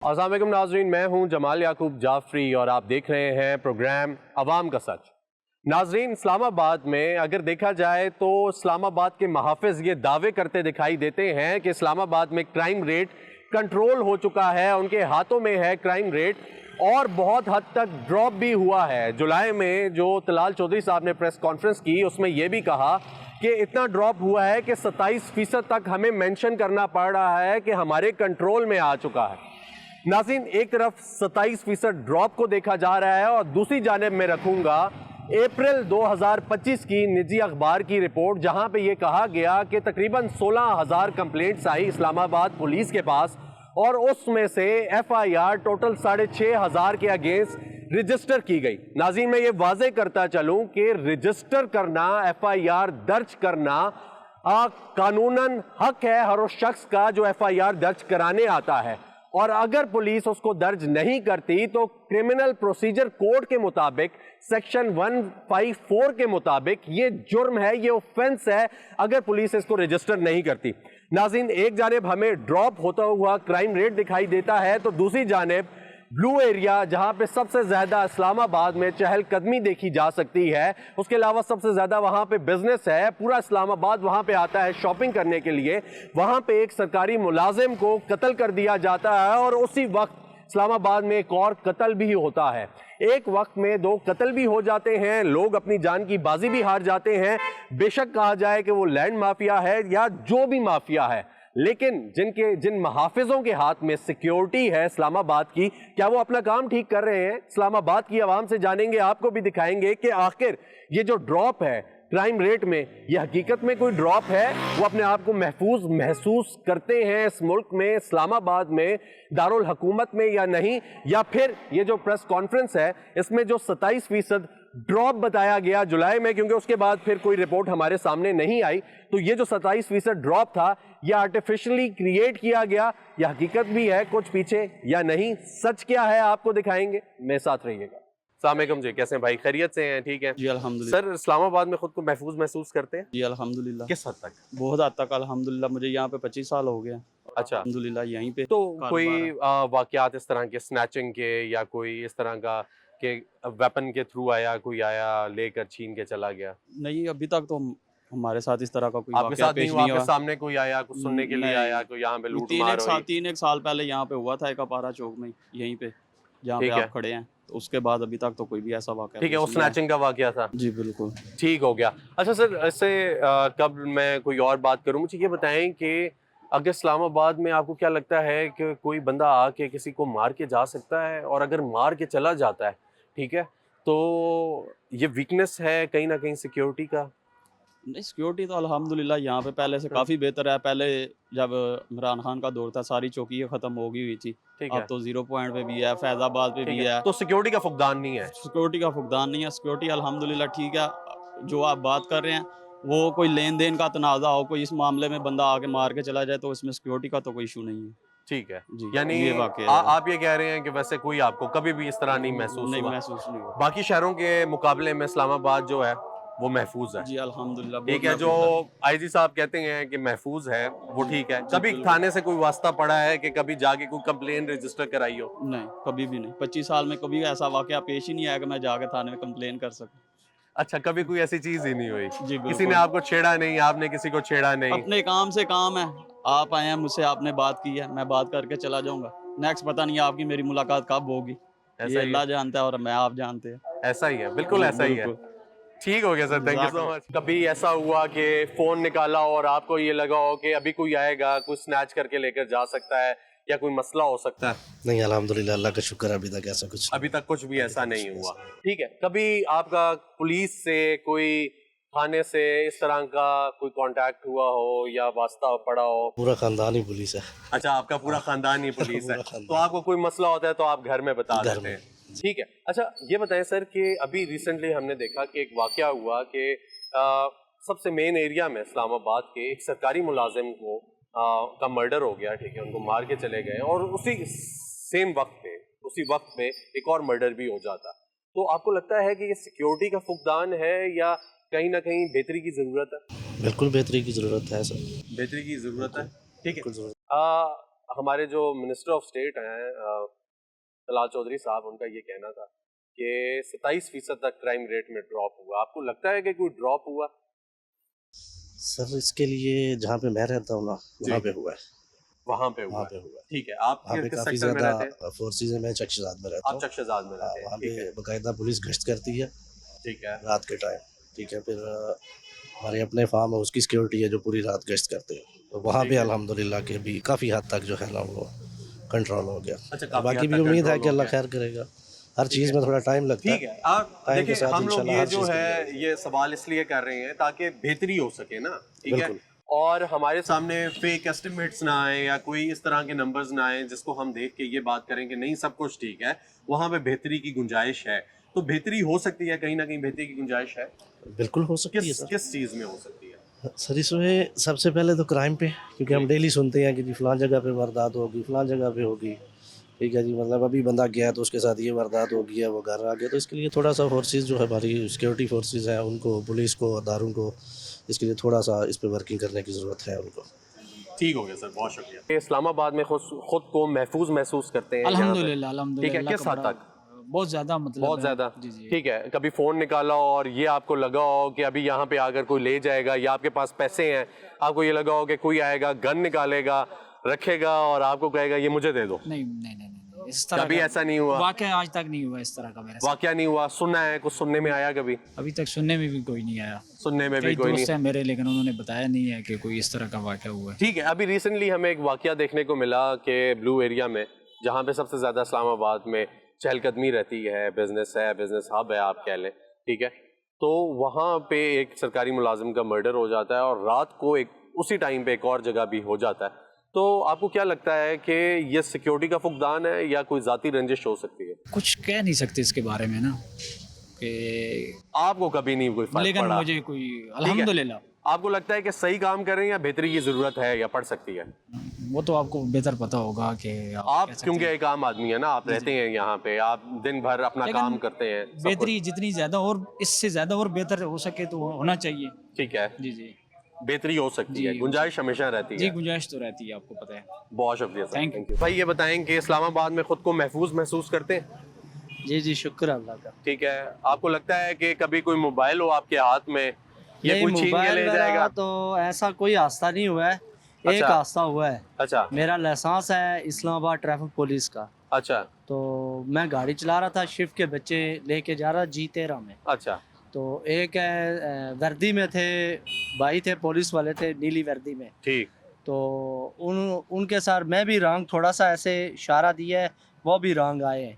अस्सलाम वालेकुम नाज़रीन, मैं हूं जमाल याकूब जाफरी और आप देख रहे हैं प्रोग्राम अवाम का सच। नाज़रीन, इस्लामाबाद में अगर देखा जाए तो इस्लामाबाद के महाफिज ये दावे करते दिखाई देते हैं कि इस्लामाबाद में क्राइम रेट कंट्रोल हो चुका है, उनके हाथों में है क्राइम रेट और बहुत हद तक ड्रॉप भी हुआ है। जुलाई में जो तलाल चौधरी साहब ने प्रेस कॉन्फ्रेंस की उसमें यह भी कहा कि इतना ड्रॉप हुआ है कि 27% तक हमें मेंशन करना पड़ रहा है कि हमारे कंट्रोल में आ चुका है। नाज़रीन, एक तरफ 27% ड्रॉप को देखा जा रहा है और दूसरी जानिब में रखूंगा अप्रैल 2025 की निजी अखबार की रिपोर्ट, जहां पे ये कहा गया कि तकरीबन 16,000 कंप्लेंट्स आई इस्लामाबाद पुलिस के पास और उसमें से FIR टोटल 6,500 के अगेंस्ट रजिस्टर की गई। नाज़रीन, मैं ये वाजे करता चलूं कि रजिस्टर करना, FIR दर्ज करना कानूनन हक है हर उस शख्स का जो FIR दर्ज कराने आता है, और अगर पुलिस उसको दर्ज नहीं करती तो क्रिमिनल प्रोसीजर कोड के मुताबिक सेक्शन 154 के मुताबिक ये जुर्म है, ये ऑफेंस है अगर पुलिस इसको रजिस्टर नहीं करती। नाज़रीन, एक जानिब हमें ड्रॉप होता हुआ क्राइम रेट दिखाई देता है तो दूसरी जानिब ब्लू एरिया जहां पे सबसे ज्यादा इस्लामाबाद में चहलकदमी देखी जा सकती है, उसके अलावा सबसे ज्यादा वहां पे बिजनेस है, पूरा इस्लामाबाद वहां पे आता है शॉपिंग करने के लिए, वहां पे एक सरकारी मुलाजिम को कत्ल कर दिया जाता है और उसी वक्त इस्लामाबाद में एक और कत्ल भी होता है। एक वक्त में 2 कत्ल भी हो जाते हैं, लोग अपनी जान की बाजी भी हार जाते हैं। बेशक कहा जाए कि वो लैंड माफिया है या जो भी माफिया है, लेकिन जिन महाफिजों के हाथ में सिक्योरिटी है इस्लामाबाद की, क्या वो अपना काम ठीक कर रहे हैं? इस्लामाबाद की आवाम से जानेंगे, आपको भी दिखाएंगे कि आखिर ये जो ड्रॉप है क्राइम रेट में, ये हकीकत में कोई ड्रॉप है? वो अपने आप को महफूज महसूस करते हैं इस मुल्क में, इस्लामाबाद में, दारुल हुकूमत में या नहीं? या फिर ये जो प्रेस कॉन्फ्रेंस है इसमें जो 27% ड्रॉप बताया गया जुलाई में, क्योंकि उसके बाद फिर कोई रिपोर्ट हमारे सामने नहीं आई, तो ये जो 27% ड्रॉप था यह आर्टिफिशियली क्रिएट किया गया, यह हकीकत भी है कुछ पीछे या नहीं? सच क्या है आपको दिखाएंगे, मेरे साथ रहिएगा। अस्सलाम वालेकुम जी, कैसे हैं भाई? खैरियत से हैं? ठीक है जी अल्हम्दुलिल्लाह। सर, इस्लामाबाद में खुद को महफूज महसूस करते हैं? जी अल्हम्दुलिल्लाह। किस हद तक? बहुत हद तक अल्हम्दुलिल्लाह, मुझे यहाँ पे 25 साल हो गए हैं। अच्छा, अल्हम्दुलिल्लाह यहीं पे तो कारोबार कोई है। वाकयात इस तरह के स्नैचिंग के या कोई इस तरह का कि वेपन के थ्रू आया, कोई आया लेकर छीन के चला गया? नहीं, अभी तक तो हमारे साथ इस तरह का कोई आपके वाकया साथ नहीं पेश हुआ? नहीं आपके हुआ। सामने कोई आया कुछ सुनने के लिए आया, नहीं, कोई यहाँ पे लूट तीन मार एक हुई? साल 3 एक साल पहले यहाँ पे हुआ था, एक अपारा चौक में, यहीं पे जहाँ पे ठीक है, आप खड़े हैं। तो उसके बाद अभी तक तो कोई भी ऐसा वाकया ठीक है, पेश वो नहीं आया। स्नैचिंग का वाकया था। जी बिल्कुल। ठीक हो गया। अच्छा सर, इससे कब मैं कोई और बात करूँ, मुझे ये बताएं कि अगर इस्लामाबाद में आपको क्या लगता है कि कोई बंदा आके किसी को मार के जा सकता है, और अगर मार के चला जाता है, ठीक है, तो ये वीकनेस है कहीं ना कहीं सिक्योरिटी का? नहीं, सिक्योरिटी तो अल्हम्दुलिल्लाह यहाँ पे पहले से काफ़ी बेहतर है। पहले जब इमरान खान का दौर था, सारी चौकियाँ ख़त्म हो गई हुई थी। ठीक अब है, तो 0 पॉइंट पे भी है, फैज़ाबाद पे ठीक भी है, है। तो सिक्योरिटी का फुकदान नहीं है? सिक्योरिटी का फुकदान नहीं है, सिक्योरिटी अल्हम्दुलिल्लाह ठीक है। जो आप बात कर रहे हैं, वो कोई लेन-देन का तनाज़ा हो, कोई इस मामले में बंदा आके मार के चला जाए, तो इसमें सिक्योरिटी का तो कोई इश्यू नहीं है। ठीक है, जी, यानी ये वाक़या है। आप ये कह रहे हैं कि वैसे कोई आपको कभी भी इस तरह नहीं महसूस नहीं हुआ? महसूस नहीं हुआ। बाकी शहरों के मुकाबले में इस्लामाबाद जो है वो महफूज है? जी, अल्हम्दुलिल्लाह ठीक बहुत है, जो महफूज़ है। आईजी साहब कहते हैं कि महफूज है वो ठीक है, जी, कभी बिल्कुल। थाने से कोई वास्ता पड़ा है कि कभी जाके कोई कंप्लेन रजिस्टर कराई हो? नहीं, कभी भी नहीं। 25 साल में कभी ऐसा वाक़या पेश ही नहीं आया कि मैं जाके थाने में कंप्लेन कर सकूँ। अच्छा, कभी कोई ऐसी चीज ही नहीं हुई? जी, किसी ने बिल्कुल। आपको छेड़ा नहीं, आपने किसी को छेड़ा नहीं? अपने काम से काम है। आप आए हैं मुझसे, आपने बात की है, मैं बात करके चला जाऊँगा। नेक्स्ट पता नहीं आपकी मेरी मुलाकात कब होगी। ऐसा ये ही है? अल्लाह जानता है और मैं आप जानते हैं। ऐसा ही है, बिल्कुल जी, ऐसा ही है। बिल्कुल। ठीक हो गया sir, thank you so much. कभी ऐसा हुआ कि फोन निकाला और आपको ये लगा हो कि अभी कोई आएगा, कोई स्नैच करके लेकर जा सकता है या कोई मसला हो सकता है? नहीं, अल्हम्दुलिल्लाह, अल्लाह का शुक्र है, अभी तक ऐसा कुछ अभी तक कुछ भी ऐसा नहीं हुआ। ठीक है, कभी आपका पुलिस से, कोई थाने से इस तरह का कोई कांटेक्ट हुआ हो या वास्ता पड़ा हो? पूरा खानदान ही पुलिस है। अच्छा, आपका पूरा खानदान ही पुलिस है, पूरा खानदान। तो आपको कोई मसला होता है तो आप घर में बता घर देते में। हैं? ठीक है। अच्छा, ये बताएं सर कि अभी रिसेंटली हमने देखा कि एक वाकया हुआ कि सबसे मेन एरिया में इस्लामाबाद के एक सरकारी मुलाजिम को का मर्डर हो गया, ठीक है, उनको मार के चले गए और उसी सेम वक्त पे, उसी वक्त पे एक और मर्डर भी हो जाता। तो आपको लगता है कि ये सिक्योरिटी का फुकदान है या कहीं ना कहीं बेहतरी की जरूरत है? बिल्कुल बेहतरी की ज़रूरत है सर। बेहतरी की जरूरत है, ठीक है। बिल्कुल ज़रूरत। हमारे जो मिनिस्टर ऑफ स्टेट हैं तलाल चौधरी साहब, उनका ये कहना था कि 27% तक क्राइम रेट में ड्रॉप हुआ। आपको लगता है कि कोई ड्रॉप हुआ? सर इसके लिए जहाँ पे मैं रहता हूँ ना, वहाँ पे हुआ है। वहाँ पे हुआ वहाँ पे हुआ है। ठीक है। आप वहाँ पे किस काफ़ी सेक्टर में रहते हैं? ज़्यादा फोर्सेज है। मैं चकशाद में रहता आप हूँ। चकशाजाद में रहते हैं, वहाँ ठीक पे है। बाकायदा पुलिस गश्त करती है ठीक है। रात के टाइम। ठीक है, फिर हमारे अपने फार्म है, उसकी सिक्योरिटी है जो पूरी रात गश्त करते हैं। तो वहाँ ठीक पे है। अल्हम्दुलिल्लाह के भी काफ़ी हद तक जो है ना वो कंट्रोल हो गया। अच्छा, काफी बाकी हद भी तक उम्मीद है कंट्रोल कि हो अल्लाह गया। खैर करेगा। हर ठीक चीज़ है। में थोड़ा टाइम लगता ठीक है। है। आप टाइम के देखिए, साथ हम लोग इंशाल्लाह ये हर जो चीज़ है क्लियर होगी। ये सवाल इसलिए कर रहे हैं ताकि बेहतरी हो सके ना, ठीक है। बिल्कुल। और हमारे सामने फेक एस्टिमेट्स ना आए या कोई इस तरह के नंबर्स ना आए जिसको हम देख के ये बात करें कि नहीं सब कुछ ठीक है, वहां पे बेहतरी की गुंजाइश है। तो बेहतरी हो सकती है, कहीं ना कहीं बेहतरी की गुंजाइश है। बिल्कुल हो सकती है किस सर। किस चीज में हो सकती है? सर इसमें सबसे पहले तो क्राइम पे, क्योंकि हम जी। डेली सुनते हैं कि जी फलां जगह पे वारदात होगी, फलां जगह पे होगी। ठीक है जी, मतलब अभी बंदा गया है तो उसके साथ ये वारदात हो गया, वो घर आ गया। तो इसके लिए थोड़ा सा फोर्सेस जो है हमारी सिक्योरिटी फोर्सेस हैं, उनको, पुलिस को, अदारों को, इसके लिए थोड़ा सा इस पे वर्किंग करने की ज़रूरत है उनको। ठीक हो गया सर, बहुत शुक्रिया। इस्लामाबाद में खुद को महफूज महसूस करते हैं यहाँ पे? अल्हम्दुलिल्लाह ठीक है, अल्हम्दुलिल्लाह किस का हद बड़ा तक? बहुत ज़्यादा मतलब बहुत है। ज्यादा। जी जी। ठीक है, कभी फोन निकाला और ये आपको लगा हो कि अभी यहाँ पे आकर कोई ले जाएगा, या आपके पास पैसे हैं, आपको ये लगा हो कि कोई आएगा, गन निकालेगा, रखेगा और आपको कहेगा ये मुझे दे दो? नहीं, इस तरह कभी का ऐसा नहीं हुआ? वाकया आज तक नहीं हुआ इस तरह का मेरे साथ। वाकया नहीं हुआ? सुना है, कुछ सुनने में आया कभी? अभी तक सुनने में भी कोई नहीं आया। सुनने में भी कई कोई नहीं। दोस्त हैं मेरे, लेकिन उन्होंने बताया नहीं है कि कोई इस तरह का वाकया हुआ है। ठीक है। अभी रिसेंटली हमें एक वाकया देखने को मिला कि ब्लू एरिया में, जहाँ पे सबसे ज़्यादा इस्लामाबाद में चहलकदमी रहती है, बिजनेस हब है आप कह लें, ठीक है। तो वहाँ पे एक सरकारी मुलाजिम का मर्डर हो जाता है और रात को एक उसी टाइम पे एक और जगह भी हो जाता है। तो आपको क्या लगता है कि ये सिक्योरिटी का फुकदान है या कोई ज़ाती रंजिश हो सकती है? कुछ कह नहीं सकते इसके बारे में ना, कि आपको कभी नहीं कोई फर्क लेकिन पड़ा? मुझे कोई अल्हम्दुलिल्लाह। आपको लगता है कि सही काम कर रहे हैं या बेहतरी की ज़रूरत है या पड़ सकती है? वो तो आपको बेहतर पता होगा कि आप कह सकते क्योंकि हैं। एक आम आदमी है ना, आप रहते हैं यहाँ पे, आप दिन भर अपना लेकिन काम करते हैं, सब कुछ। बेहतरी जितनी ज़्यादा और इससे ज़्यादा और बेहतर हो सके तो होना चाहिए। ठीक है, जी जी बेहतरी हो सकती जी, है, हो गुंजाइश हमेशा रहती जी, है। गुंजाइश तो रहती है, आपको पता है। बहुत शुक्रिया sir, Thank you. Thank you. भाई ये बताएं कि इस्लामाबाद में खुद को महफूज महसूस करते हैं? जी जी, शुक्र अल्लाह का। ठीक है। आपको लगता है कि कभी कोई मोबाइल हो आपके हाथ में, ये नहीं, कोई छीन के मोबाइल ले मेरा जाएगा? तो ऐसा कोई हादसा नहीं हुआ है। एक अच्छा। हादसा हुआ है। अच्छा मेरा लाइसेंस है इस्लामाबाद ट्रैफिक पुलिस का। अच्छा तो मैं गाड़ी चला रहा था, शिफ्ट के बच्चे लेके जा रहा G13 में। अच्छा तो एक वर्दी में थे, भाई थे, पुलिस वाले थे, नीली वर्दी में। ठीक। तो उनके साथ मैं भी रंग थोड़ा सा ऐसे इशारा दिया है, वो भी रंग आए हैं।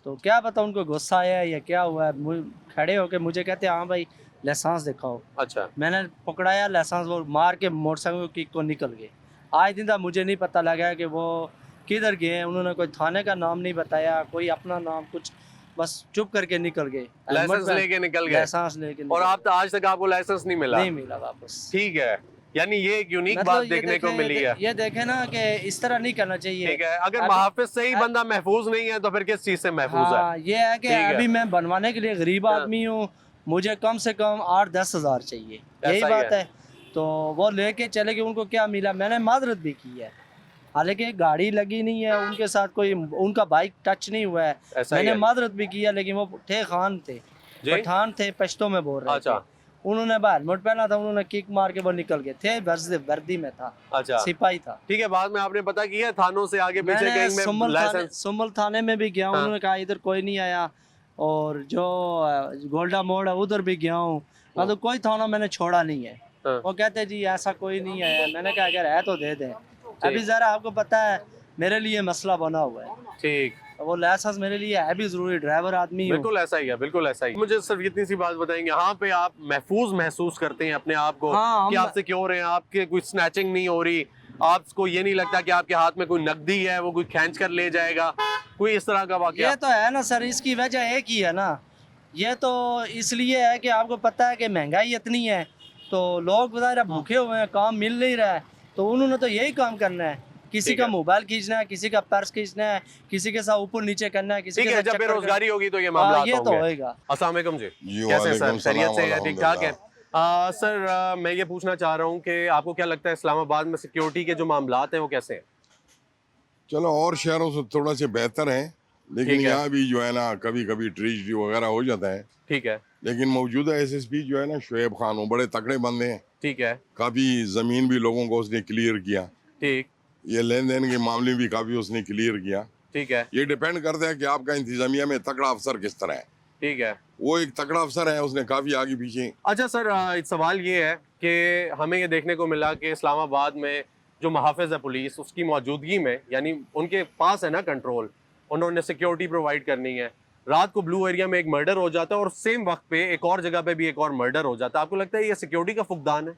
तो क्या पता उनको गुस्सा आया है या क्या हुआ है। खड़े होके मुझे कहते हाँ भाई लाइसेंस दिखाओ। अच्छा मैंने पकड़ाया लाइसेंस, वो मार के मोटरसाइकिल की को निकल गए। आज दिन तक मुझे नहीं पता लगा कि वो किधर गए हैं। उन्होंने कोई थाने का नाम नहीं बताया, कोई अपना नाम कुछ, बस चुप करके निकल गए। लाइसेंस लेके निकल गए? लाइसेंस लेके और आप आज तक आपको लाइसेंस नहीं मिला? नहीं मिला वापस। ठीक है, यानी ये एक यूनिक मतलब बात ये देखने को देखें- मिली है। ये देखे ना कि इस तरह नहीं करना चाहिए। ठीक है, अगर अभी- महाफिज से ही बंदा महफूज नहीं है तो फिर किस चीज से महफूज है? हाँ, ये है कि ठीक है। अभी मैं बनवाने के लिए गरीब हाँ। आदमी हूँ, मुझे कम से कम 8-10 हज़ार चाहिए, यही ऐसा ही बात है। तो वो लेके चले गए, उनको क्या मिला, मैंने माजरत भी की है, हालांकि गाड़ी लगी नहीं है, उनके साथ कोई उनका बाइक टच नहीं हुआ है। ऐसा ही मैंने है। माजरत भी किया, लेकिन वो थे खान थे, जी? पठान थे, पश्तो में बोल रहे अच्छा। थे। उन्होंने हेलमेट पहना था, उन्होंने किक मार के वो निकल गए थे। वर्दी में था, अच्छा सिपाही था। ठीक है, बाद में आपने पता किया थानों से आगे पीछे मैंने कहीं में लाइसेंस? सुमल थाने में भी गया हूँ, हाँ। उन्होंने कहा इधर कोई नहीं आया। और जो गोल्डा मोड़ है उधर भी गया हूँ, मतलब कोई थाना मैंने छोड़ा नहीं है। हाँ। वो कहते जी ऐसा कोई नहीं आया। मैंने कहा अगर है तो दे दें। अभी ज़रा आपको पता है मेरे लिए मसला बना हुआ है, ठीक, वो लाइसेंस मेरे लिए है भी ज़रूरी, ड्राइवर आदमी हूँ। बिल्कुल ऐसा ही है, बिल्कुल ऐसा ही। मुझे सिर्फ इतनी सी बात बताएंगे, यहाँ पे आप महफूज महसूस करते हैं अपने आप को हाँ, कि हम- आप सिक्योर हैं, आपके कोई स्नैचिंग नहीं हो रही, आपको ये नहीं लगता कि आपके हाथ में कोई नकदी है वो कोई खींच कर ले जाएगा, कोई इस तरह का वाकया? ये तो है ना सर, इसकी वजह एक ही है ना। ये तो इसलिए है कि आपको पता है कि महंगाई इतनी है, तो लोग बेचारे भूखे हुए हैं, काम मिल नहीं रहा है, तो उन्होंने तो यही काम करना है। किसी ठीक का है। मोबाइल खींचना है, किसी का पर्स खींचना है, किसी के साथ ऊपर नीचे करना है, किसी ठीक के है, साथ जब चक्कर बेरोजगारी होगी तो ये करना है। मामला ये तो होंगे। होएगा। अस्सलाम वालेकुम जी, जी, कैसे हैं सर? वालेकुम खैरियत से सलाम, हैं? ठीक ठाक हैं? सर मैं ये पूछना चाह रहा हूँ कि आपको क्या लगता है इस्लामाबाद में सिक्योरिटी के जो मामलात हैं वो कैसे हैं? चलो और शहरों से थोड़ा से बेहतर है, लेकिन ठीक है। यहाँ भी जो है ना कभी कभी ट्रेजिडी वगैरह हो जाता है। ठीक है। लेकिन मौजूदा एसएसपी जो है ना शुएब खान, वो बड़े तगड़े बंदे हैं। ठीक है। काफ़ी ज़मीन भी लोगों को उसने क्लियर किया, ठीक। ये लेन देन के मामले भी काफ़ी उसने क्लियर किया। ठीक है। ये डिपेंड करता है कि आपका इंतजामिया में तगड़ा अफसर किस तरह है। ठीक है। वो एक तगड़ा अफसर है, उसने काफ़ी आगे पीछे। अच्छा सर, एक सवाल ये है कि हमें ये देखने को मिला कि इस्लामाबाद में जो मुहाफ़िज़ है पुलिस, उसकी मौजूदगी में, यानी उनके पास है ना कंट्रोल, उन्होंने सिक्योरिटी प्रोवाइड करनी है। रात को ब्लू एरिया में एक मर्डर हो जाता है और सेम वक्त पे एक और जगह पे भी एक और मर्डर हो जाता है। आपको लगता है ये सिक्योरिटी का फुकदान है?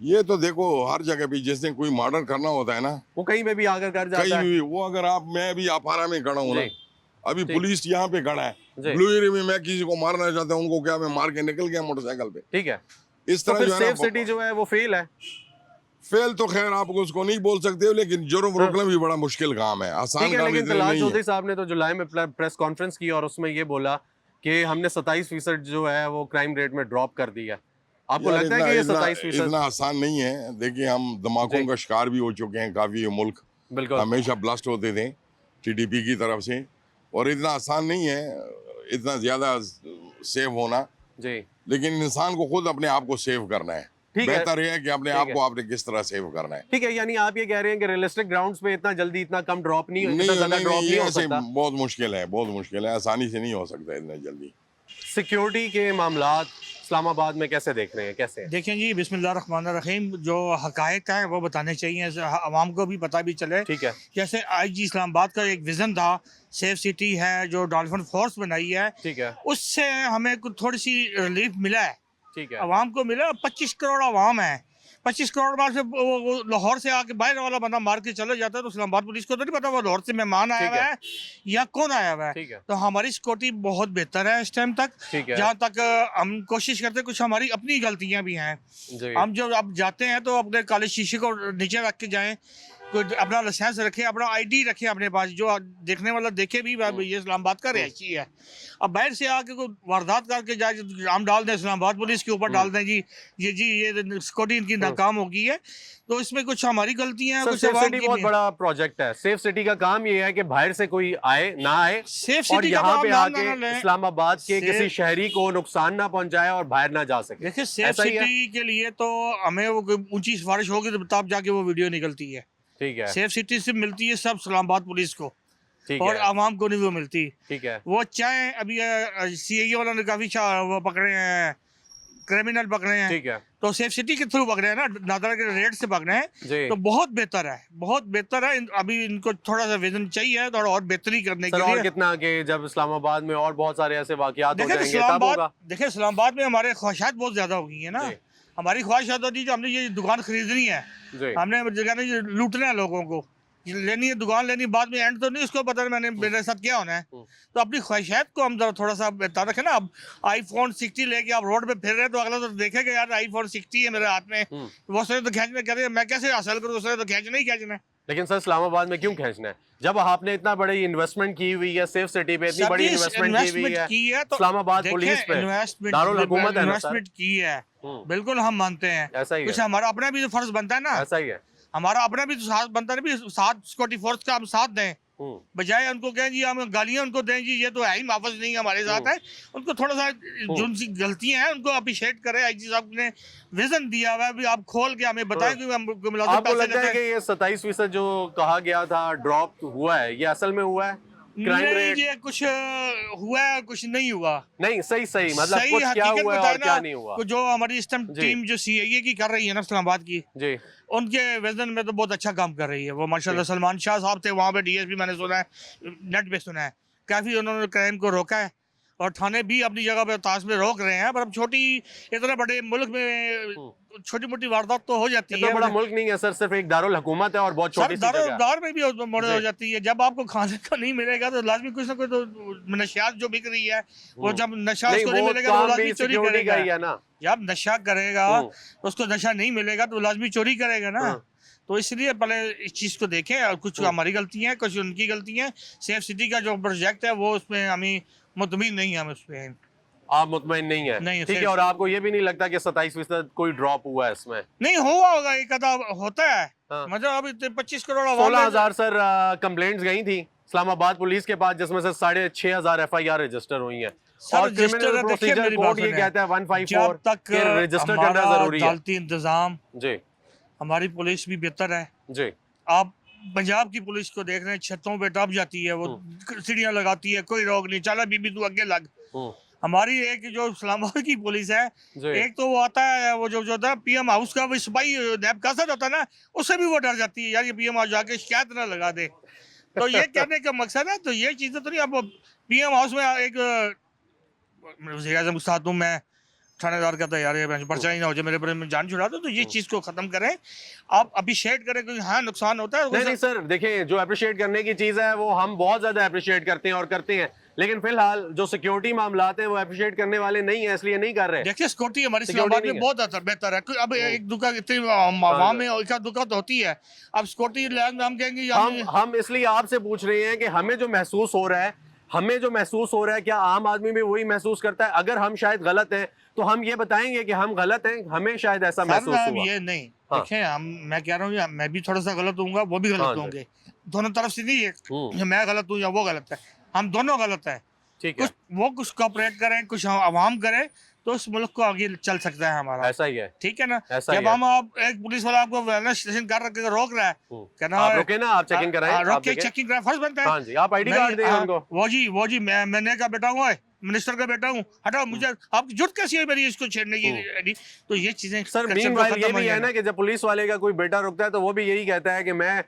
ये तो देखो हर जगह पे जिसने कोई मर्डर करना होता है ना, वो कहीं पे भी आकर कर कहीं जाता है। भी वो, अगर आप, मैं भी अपारा में खड़ा हूँ ना, जी। अभी ठीक। पुलिस यहाँ पे खड़ा है, जी। ब्लू एरिया में मैं किसी को मारना चाहता हूँ, उनको क्या मैं मार के निकल गया मोटरसाइकिल पे। ठीक है। इस तो तरह फिर जो है सेफ ना, सिटी जो है वो फेल है। फेल तो खैर आप उसको नहीं बोल सकते हो, लेकिन जुर्म रोकना भी बड़ा मुश्किल काम है, आसान ठीक है, काम लेकिन इतना तलाल नहीं चौधरी है। साहब ने तो जुलाई में प्रेस कॉन्फ्रेंस की और उसमें ये बोला कि हमने 27% जो है वो क्राइम रेट में ड्रॉप कर दिया। आपको यार लगता है इतना कि ये इतना 27%? इतना आसान नहीं है। देखिए हम धमाकों जी। का शिकार भी हो चुके हैं काफ़ी, ये मुल्क बिल्कुल। हमेशा ब्लास्ट होते थे टीडीपी की तरफ से, और इतना आसान नहीं है इतना ज़्यादा सेव होना। जी। लेकिन इंसान को खुद अपने आप को सेव करना है। ठीक है। बेहतर ये है कि अपने ठीक आप है। को आपने किस तरह सेव करना है। ठीक है, यानी आप ये कह रहे हैं कि रियलिस्टिक ग्राउंड्स पे इतना जल्दी इतना कम ड्रॉप नहीं, इतना नहीं ज्यादा नहीं ड्रॉप नहीं, नहीं ये हो ऐसे सकता। बहुत मुश्किल है, बहुत मुश्किल है, आसानी से नहीं हो सकता इतना जल्दी। सिक्योरिटी के मामलात इस्लामाबाद में कैसे देख रहे हैं, कैसे हैं? देखें जी, बिस्मिल्लाहिर्रहमानिर्रहीम, जो हकायक है वो बताने चाहिए, आवाम को भी पता भी चले। ठीक है। जैसे आईजी इस्लामाबाद का एक विज़न था, सेफ सिटी है, जो डॉल्फिन फोर्स बनाई है, ठीक है। उससे हमें कुछ थोड़ी सी रिलीफ मिला है, ठीक है। आवाम को मिला। 25 करोड़ आवाम है, 25 करोड़ बार से वो लाहौर से आके बाहर वाला बंदा मार के चले जाता है, तो इस्लामाबाद पुलिस को तो नहीं पता वो लाहौर से मेहमान आया ठीक हुआ है। है या कौन आया हुआ है। ठीक है। तो हमारी सिक्योरिटी बहुत बेहतर है इस टाइम तक। ठीक है। जहाँ तक हम कोशिश करते हैं, कुछ हमारी अपनी गलतियाँ भी हैं। जी। हम जब अब जाते हैं तो अपने काले शीशे को नीचे रख के जाएं, कोई अपना लाइसेंस रखे, अपना आईडी रखे अपने पास, जो देखने वाला देखे भी ये इस्लामाबाद का रहायशी है। अब बाहर से आके कोई वारदात करके जाए, हम डाल दें इस्लामाबाद पुलिस के ऊपर, डाल दें जी ये सिक्योरिटी इनकी नाकाम हो गई है, तो इसमें कुछ हमारी गलतियां हैं, सर, कुछ सेफ आवाम सिटी की बहुत भी बड़ा प्रोजेक्ट है। सेफ सिटी का काम ये है कि बाहर से कोई आए ना आए सेफ और सिटी का यहाँ पे नाम ना आके लें। इस्लामाबाद के सेफ- किसी शहरी को नुकसान ना पहुंचाए और बाहर ना जा सके। देखिए, सेफ ऐसा ही है? सिटी के लिए तो हमें वो कोई ऊंची सिफारिश होगी तो तब जाके वो वीडियो निकलती है। ठीक है। सेफ सिटी से मिलती है सब इस्लामाबाद पुलिस को, ठीक और है। आवाम को नहीं वो मिलती। ठीक है। वो चाहे अभी सीआईए वालों ने काफी वो पकड़े हैं, क्रिमिनल पकड़े हैं, ठीक है। तो सेफ सिटी के थ्रू पकड़े हैं ना, नादरा के रेट से पकड़े हैं, जी। तो बहुत बेहतर है, बहुत बेहतर है। अभी इनको थोड़ा सा विजन चाहिए, थोड़ा और बेहतरी करने सर के और लिए। कितना कि जब इस्लामाबाद में और बहुत सारे ऐसे वाकयात हो देखिए जाएंगे तब इस्लामाबाद, होगा। देखिए इस्लामाबाद में हमारे ख्वाहिशात बहुत ज्यादा हो गई है ना। जी। हमारी ख्वाहिशात होती है कि हमने ये दुकान खरीदनी है, जी। हमने जगह नहीं लूटना है लोगों को, लेनी है दुकान लेनी, बाद में एंड तो नहीं उसको पता मैंने मेरे साथ क्या होना है। तो अपनी ख्वाहिशात को हम जरा थोड़ा सा बेहतर रखें ना। अब iPhone 60 लेके आप रोड पे फिर रहे हैं तो अगला तो देखेगा यार iPhone 60 है मेरे हाथ में, वो सोचे तो खींचने कह रहे हैं, मैं कैसे हासिल करूँ, उसने तो खींचना ही खींचना है। लेकिन सर इस्लामाबाद में क्यों खींचना है जब आपने इतना बड़ी इन्वेस्टमेंट की हुई है सेफ सिटी पे, इतनी बड़ी इन्वेस्टमेंट की हुई है तो इस्लामाबाद पुलिस पे, दारुल हुकूमत है ना सर। इन्वेस्टमेंट की है, बिल्कुल हम मानते हैं, ऐसा ही कुछ है। हमारा अपना भी तो फर्ज बनता है ना, ऐसा ही है। हमारा अपना भी तो साथ बनता है, भी साथ सिक्योरिटी फोर्स का हम साथ दें, बजाय उनको कहें जी हम गालियां उनको दें जी ये तो है ही वापस नहीं हमारे साथ है। उनको थोड़ा सा जो उनकी गलतियां हैं उनको अप्रिशिएट करें। आईजी साहब ने विजन दिया हुआ है, अभी आप खोल के हमें बताएं कि हमको मुलाजिम आपको पैसे लगता है देते कि ये 27% जो कहा गया था ड्रॉप हुआ है, ये असल में हुआ है? क्राइम नहीं, रेट ये कुछ हुआ है कुछ नहीं हुआ। नहीं, सही मतलब सही कुछ क्या हकीकत हुआ है बताए और क्या ना, नहीं हुआ। जो हमारी इस टाइम जी। टीम जो सीआईए की कर रही है ना इस्लामाबाद की, जी। उनके विजन में तो बहुत अच्छा काम कर रही है वो माशाल्लाह। सलमान शाह साहब थे वहाँ पे, डीएसपी मैंने सुना है, नेट पे सुना है, काफ़ी उन्होंने क्राइम को रोका है, और थाने भी अपनी जगह पे ताश में रोक रहे हैं। पर अब छोटी, इतने बड़े मुल्क में छोटी मोटी वारदात तो हो जाती इतना है। बड़ा मुल्क नहीं है सर, सिर्फ एक दारुल हुकूमत है और बहुत छोटी सी जगह है। दार में भी मोड़े हो जी। जाती है। जब आपको खाने को नहीं मिलेगा तो लाजमी कुछ ना कुछ तो नशियात जो बिक रही है, वो जब नशा नहीं, उसको नहीं वो मिलेगा तो काम लाजमी भी चोरी सिक्योरिटी का करेगा। ही है ना। जब नशा करेगा तो उसको नशा नहीं मिलेगा तो लाजमी चोरी करेगा ना। तो इसलिए पहले इस चीज़ को देखें, और कुछ हमारी गलतियाँ हैं, कुछ उनकी गलतियाँ हैं। सेफ सिटी का जो प्रोजेक्ट है वो उसमें हमें मुतमिन नहीं है, हम उस पर आप मुतमईन नहीं है? नहीं, ठीक है। फिर- और आपको ये भी नहीं लगता कि 27% कोई ड्रॉप हुआ है इसमें? नहीं हुआ होगा, एक आधा होता है। हाँ। मतलब अभी 25 करोड़ आवाम 16,000 सर कंप्लेंट्स गई थी इस्लामाबाद पुलिस के पास, जिसमें से 6,500 FIR रजिस्टर हुई हैं। सर, और रजिस्टर क्रिमिनल देखिए, प्रोसीजर मेरी कोड बात ये सुनिए। कहता है 154 जब तक के रजिस्टर करना हमारा जरूरी है। अदालती इंतजाम, जी हमारी पुलिस भी बेहतर है। जी आप पंजाब की पुलिस को देख रहे हैं, छतों पे टप जाती है, वो सीढ़ियां लगाती है, कोई रोक नहीं, चला बीबी तू आगे लग। हम्म, हमारी एक जो इस्लामाबाद की पुलिस है, जी एक तो वो आता है, वो जो होता है PM हाउस का, वो सिपाही नैब का सर होता है ना, उससे भी वो डर जाती है, यार ये PM हाउस जाके शिकायत ना लगा दे। तो ये कहने का मकसद है, तो ये चीजें तो नहीं। अब PM हाउस में एक वज़ीर आज़म के साथ हूँ मैं, थानेदार कहता है यार ये पर्चा ही ना हो जाए मेरे पर, मैं जान छुड़ा दो। तो ये चीज को खत्म करें, आप अप्रिशिएट करें कि हाँ नुकसान होता है। नहीं सर, देखिए जो अप्रिशिएट करने की चीज है वो हम बहुत ज्यादा अप्रिशिएट करते हैं और करते हैं, लेकिन फिलहाल जो सिक्योरिटी मामलात हैं वो अप्रिशिएट करने वाले नहीं है, इसलिए नहीं कर रहे। देखिए सिक्योरिटी हमारी सिक्योरिटी इस्लामाबाद नहीं में है। बहुत बेहतर है। अब एक दुका इतनी वहाँ में एक दुका तो होती है, अब सिक्योरिटी लैंड हम कहेंगे हम इसलिए आपसे पूछ रहे हैं कि हमें जो महसूस हो रहा है, क्या आम आदमी भी वही महसूस करता है? अगर हम शायद गलत हैं तो हम ये बताएंगे कि हम गलत हैं, हमें शायद ऐसा महसूस हुआ। ये नहीं। हाँ। देखें, मैं कह रहा हूँ, मैं भी थोड़ा सा गलत होऊंगा, वो भी हाँ गलत जी। होंगे, दोनों तरफ से नहीं है हम्म। कि मैं गलत हूँ या वो गलत है, हम दोनों गलत है। ठीक है, कुछ कॉपरेट करें, कुछ आवाम करें, तो इस मुल्क को आगे चल सकता है हमारा। ऐसा ही है। ठीक है ना? ऐसा ही जब है। हम आप एक पुलिस वाला आपको वेलनेस स्टेशन कर रख के रोक रहा है, कहना आप रुके ना, आप चेकिंग कराएं, रोक आप के देखें। चेकिंग करा, फर्ज बनता है। हाँ जी, आप ID नहीं, कार्ड दें हाँ, उनको। वो जी मैंने का बेटा हूँ, मिनिस्टर का बेटा हूँ, हटाओ मुझे, आपकी जुट कैसी है मेरी इसको छेड़ने की? तो ये चीजें सर मीनवाइल ये भी है ना कि जब पुलिस वाले का कोई बेटा रुकता है तो वो भी यही कहता है कि मैं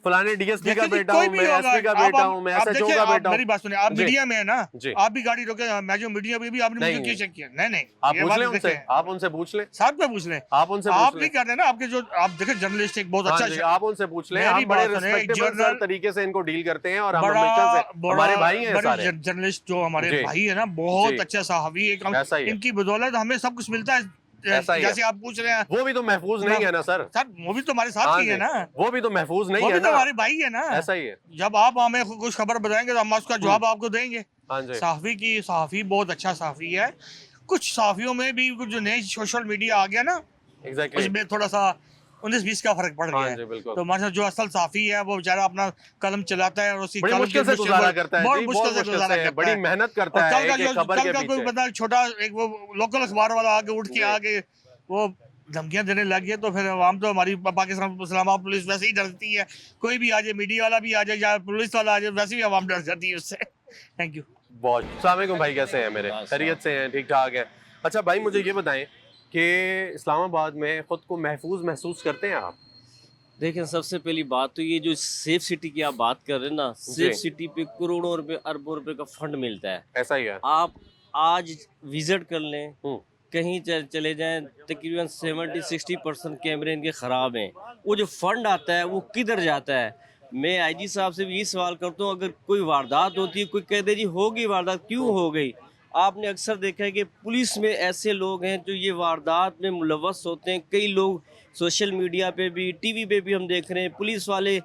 फलाने DSP का बेटा हूँ, मैं SP का बेटा हूँ, मैं SHO का बेटा हूँ। मेरी बात सुनिए, आप जी। मीडिया में है ना, जी। आप भी गाड़ी रोके, मैं जो मीडिया में भी आपने मुझे नहीं, क्यों चेक किया? नहीं आप ये पूछ बात लें उनसे, देखें, आप उनसे पूछ लें, साहब पे पूछ लें, आप उनसे आप पूछ नहीं लें। कर रहे ना, आपके जो आप देखें जर्नलिस्ट एक बहुत हाँ अच्छा जी, आप उनसे पूछ लें। मेरी हम बड़े बात सुनिए, रिस्पेक्टेबल जर्नल- तरीके से इनको डील करते हैं और हम बड़ा हमेशा से, हमारे भाई हैं बड़े सारे। जर्नलिस्ट जो हमारे जी। भाई है ना, बहुत जी। अच्छा सहावी एक ऐसा ही है। इनकी बदौलत हमें सब कुछ मिलता है। ऐसा ही है। जैसे आप पूछ रहे हैं, वो भी तो महफूज नहीं है ना सर? सर वो भी तो हमारे साथ हाँ ही है जी, ना, वो भी तो महफूज नहीं वो है भी तो ना? हमारे भाई है ना। ऐसा ही है। जब आप हमें कुछ खबर बताएंगे तो हम उसका जवाब आपको देंगे। हाँ जी, सहाफी बहुत अच्छा सहाफी है। कुछ सहाफियों में भी कुछ जो नए सोशल मीडिया आ गया ना, एग्जैक्टली। उसमें थोड़ा सा 19-20 का फर्क पड़ गया हाँ है। जी, बिल्कुल। तो हमारे साथ जो असल साफी है वो बेचारा अपना कलम चलाता है और उसी बड़ी कलम मुश्किल से के गुजारा करता है बहुत जी, मुश्किल बहुत से मुश्किल गुजारा से, करता बड़ी है। मेहनत करता और है कल का एक एक खबर के कोई पीछे। बंदा छोटा एक वो लोकल अखबार वाला आगे उठ के जी। आगे वो धमकियां देने लग गया, तो फिर आवाम तो हमारी पाकिस्तान इस्लामाबाद पुलिस वैसे ही डरती है, कोई भी आ जाए, मीडिया वाला भी आ जाए या पुलिस वाला आ जाए, वैसे भी आवाम डर जाती है उससे। Thank you. बहुत अस्सलाम वालेकुम भाई, कैसे हैं मेरे? खैरियत से हैं, ठीक ठाक हैं। अच्छा भाई मुझे ये बताएं कि इस्लामाबाद में खुद को महफूज महसूस करते हैं आप? देखें, सबसे पहली बात तो ये जो सेफ सिटी की आप बात कर रहे हैं ना, सेफ सिटी पे करोड़ों रुपए अरबों रुपए का फंड मिलता है। ऐसा ही है। आप आज विजिट कर लें, कहीं चले जाएं, तकरीबन 70-60% कैमरे इनके ख़राब हैं। वो जो फंड आता है वो किधर जाता है? मैं IG साहब से भी ये सवाल करता हूँ, अगर कोई वारदात होती है, कोई कह दे जी होगी वारदात, क्यों हो गई? आपने अक्सर देखा है कि पुलिस में ऐसे लोग हैं जो ये वारदात में मुलव्वस होते हैं। कई लोग सोशल मीडिया पे भी, TV पे भी हम देख रहे हैं, पुलिस वाले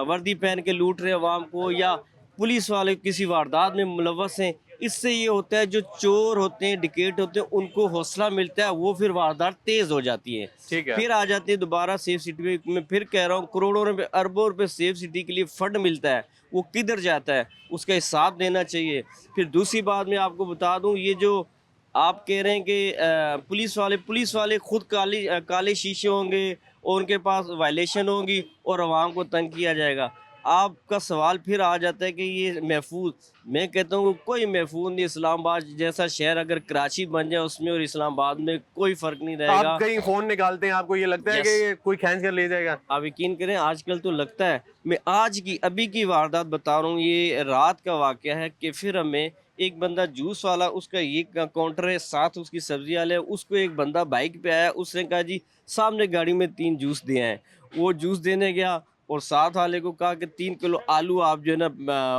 वर्दी पहन के लूट रहे अवाम को, या पुलिस वाले किसी वारदात में मुलव्वस हैं। इससे ये होता है जो चोर होते हैं, डिकेट होते हैं, उनको हौसला मिलता है, वो फिर वारदात तेज़ हो जाती है। ठीक है। फिर आ जाते हैं दोबारा सेफ सिटी पे। मैं फिर कह रहा हूँ, करोड़ों रुपए अरबों रुपए सेफ सिटी के लिए फ़ंड मिलता है, वो किधर जाता है? उसका हिसाब देना चाहिए। फिर दूसरी बात मैं आपको बता दूँ, ये जो आप कह रहे हैं कि पुलिस वाले खुद काले शीशे होंगे और उनके पास वायलेशन होगी और अवाम को तंग किया जाएगा। आपका सवाल फिर आ जाता है कि ये महफूज, मैं कहता हूँ कोई महफूज नहीं। इस्लामाबाद जैसा शहर अगर कराची बन जाए उसमें और इस्लामाबाद में कोई फ़र्क नहीं रहेगा। आप कहीं फोन निकालते हैं, आपको ये लगता है कि ये कोई खींच कर ले जाएगा? आप यकीन करें, आजकल तो लगता है। मैं अभी की वारदात बता रहा हूँ, ये रात का वाक़या है कि फिर हमें एक बंदा जूस वाला, उसका ये काउंटर है, साथ उसकी सब्जी वाले, उसको एक बंदा बाइक पे आया, उसने कहा जी सामने गाड़ी में 3 जूस दिए हैं। वो जूस देने गया और साथ वाले को कहा कि 3 किलो आलू आप जो है ना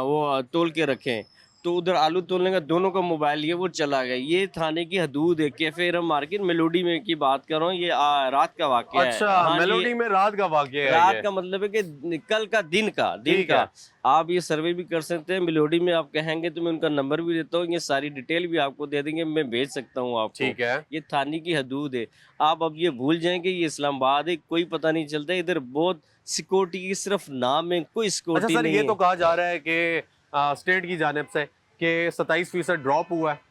वो तोल के रखें। तो उधर आलू तोलने का दोनों का मोबाइल लिए वो चला गया। ये थाने की हदूद है। कैफे रम मार्केट मेलोडी में की बात कर रहा हूँ, ये रात का वाकया है। अच्छा, हाँ जी, मेलोडी में रात का वाकया है रात ये। का मतलब है कि कल का दिन ठीक का है। आप ये सर्वे भी कर सकते हैं। मेलोडी में आप कहेंगे तो मैं उनका नंबर भी देता हूँ, ये सारी डिटेल भी आपको दे देंगे, मैं भेज सकता हूँ आपको। ठीक है। ये थाने की हदूद है। आप अब ये भूल जाएंगे ये इस्लामाबाद है, कोई पता नहीं चलता। इधर बहुत सिक्योरिटी की सिर्फ नाम है, कोई अच्छा सिक्योरिटी सर, नहीं ये है। तो कहा जा रहा है कि स्टेट की जानिब से कि 27% ड्रॉप हुआ है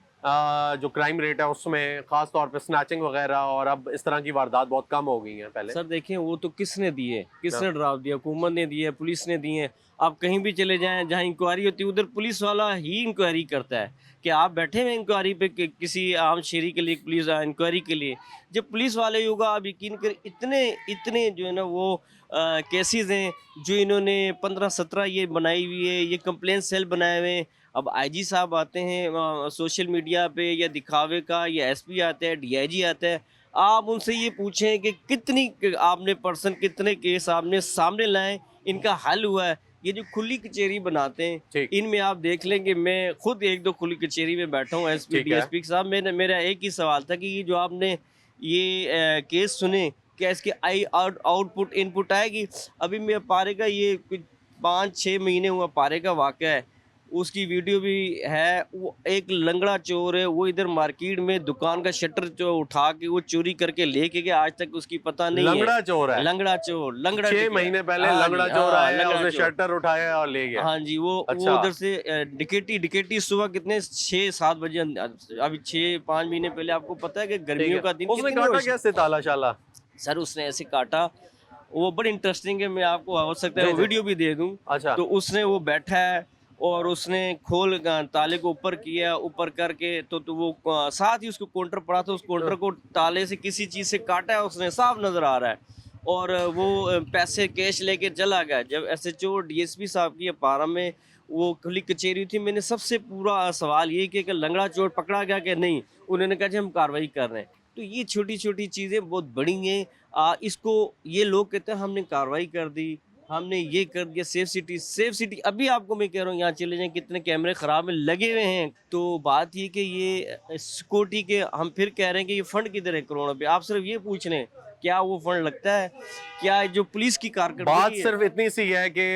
जो क्राइम रेट है उसमें, खास तौर पे स्नैचिंग वगैरह, और अब इस तरह की वारदात बहुत कम हो गई हैं। पहले सर देखिए, वो तो किसने दिए, किसने ड्राफ्ट दिया? हुकूमत ने दिया, पुलिस ने दिए। आप कहीं भी चले जाएं जहां इंक्वायरी होती है उधर पुलिस वाला ही इंक्वायरी करता है कि आप बैठे हुए इंक्वायरी पे किसी आम शहरी के लिए पुलिस इंक्वायरी के लिए, जब पुलिस वाले ही होगा। आप यकीन कर, इतने इतने जो है ना वो केसेस हैं जो इन्होंने 15-17 ये बनाई हुई है, ये कंप्लेंट सेल बनाए हुए हैं। अब आईजी साहब आते हैं सोशल मीडिया पे या दिखावे का, या एसपी आते हैं, डीआईजी आता है, आप उनसे ये पूछें कि कितनी आपने पर्सन कितने केस आपने सामने लाए, इनका हल हुआ है। ये जो खुली कचहरी बनाते हैं, ठीक। इनमें आप देख लेंगे, मैं खुद 1-2 खुली कचहरी में बैठा हूँ एसपी ठीक है। डीएसपी साहब। मेरा एक ही सवाल था कि ये जो आपने ये केस सुने, क्या इसकी आउटपुट इनपुट आएगी? अभी मैं पारे का ये कुछ 5-6 महीने हुआ पारे का वाक़या है, उसकी वीडियो भी है। वो एक लंगड़ा चोर है, वो इधर मार्केट में दुकान का शटर जो उठा के वो चोरी करके लेके गया, आज तक उसकी पता नहीं है। लंगड़ा चोर है। लंगड़ा चोर, लंगड़ा 6 महीने पहले हाँ लंगड़ा जी, चोर हाँ, आया, लंगड़ा उसने चोर। शटर उठाया और ले गया। हाँ जी, वो अच्छा। उधर से डिकेटी सुबह कितने 6-7 बजे अभी 6-5 महीने पहले, आपको पता है कि ठीक गर्मियों है। का दिन उसने कितनी काटा रोशनी- कैसे ताला शाला? सर उसने ऐसे काटा, वो बड़ी इंटरेस्टिंग है, मैं आपको हो सकता है जी, वो जी। वीडियो भी दे दूं। अच्छा। तो उसने वो बैठा है और उसने खोल ताले को ऊपर किया, ऊपर करके तो वो साथ ही उसको काउंटर पड़ा था, उस काउंटर को ताले से किसी चीज़ से काटा है उसने, साफ नज़र आ रहा है। और वो पैसे कैश लेके चला गया। जब एसएचओ डीएसपी साहब की अपारा में वो खुली कचहरी थी, मैंने सबसे पूरा सवाल ये किया कि लंगड़ा चोर पकड़ा गया कि नहीं? उन्होंने कहा जी हम कार्रवाई कर रहे हैं। तो ये छोटी छोटी चीज़ें बहुत बड़ी हैं। इसको ये लोग कहते हैं हमने कार्रवाई कर दी, हमने ये कर दिया, सेफ सिटी। अभी आपको मैं कह रहा हूँ यहाँ चले जाएं, कितने कैमरे ख़राब में लगे हुए हैं। तो बात ये कि ये सिक्योरिटी के हम फिर कह रहे हैं कि ये फंड किधर है करोड़ों पे। आप सिर्फ ये पूछ लें क्या वो फंड लगता है, क्या जो पुलिस की बात कारकर्दगी है। सिर्फ इतनी सी है कि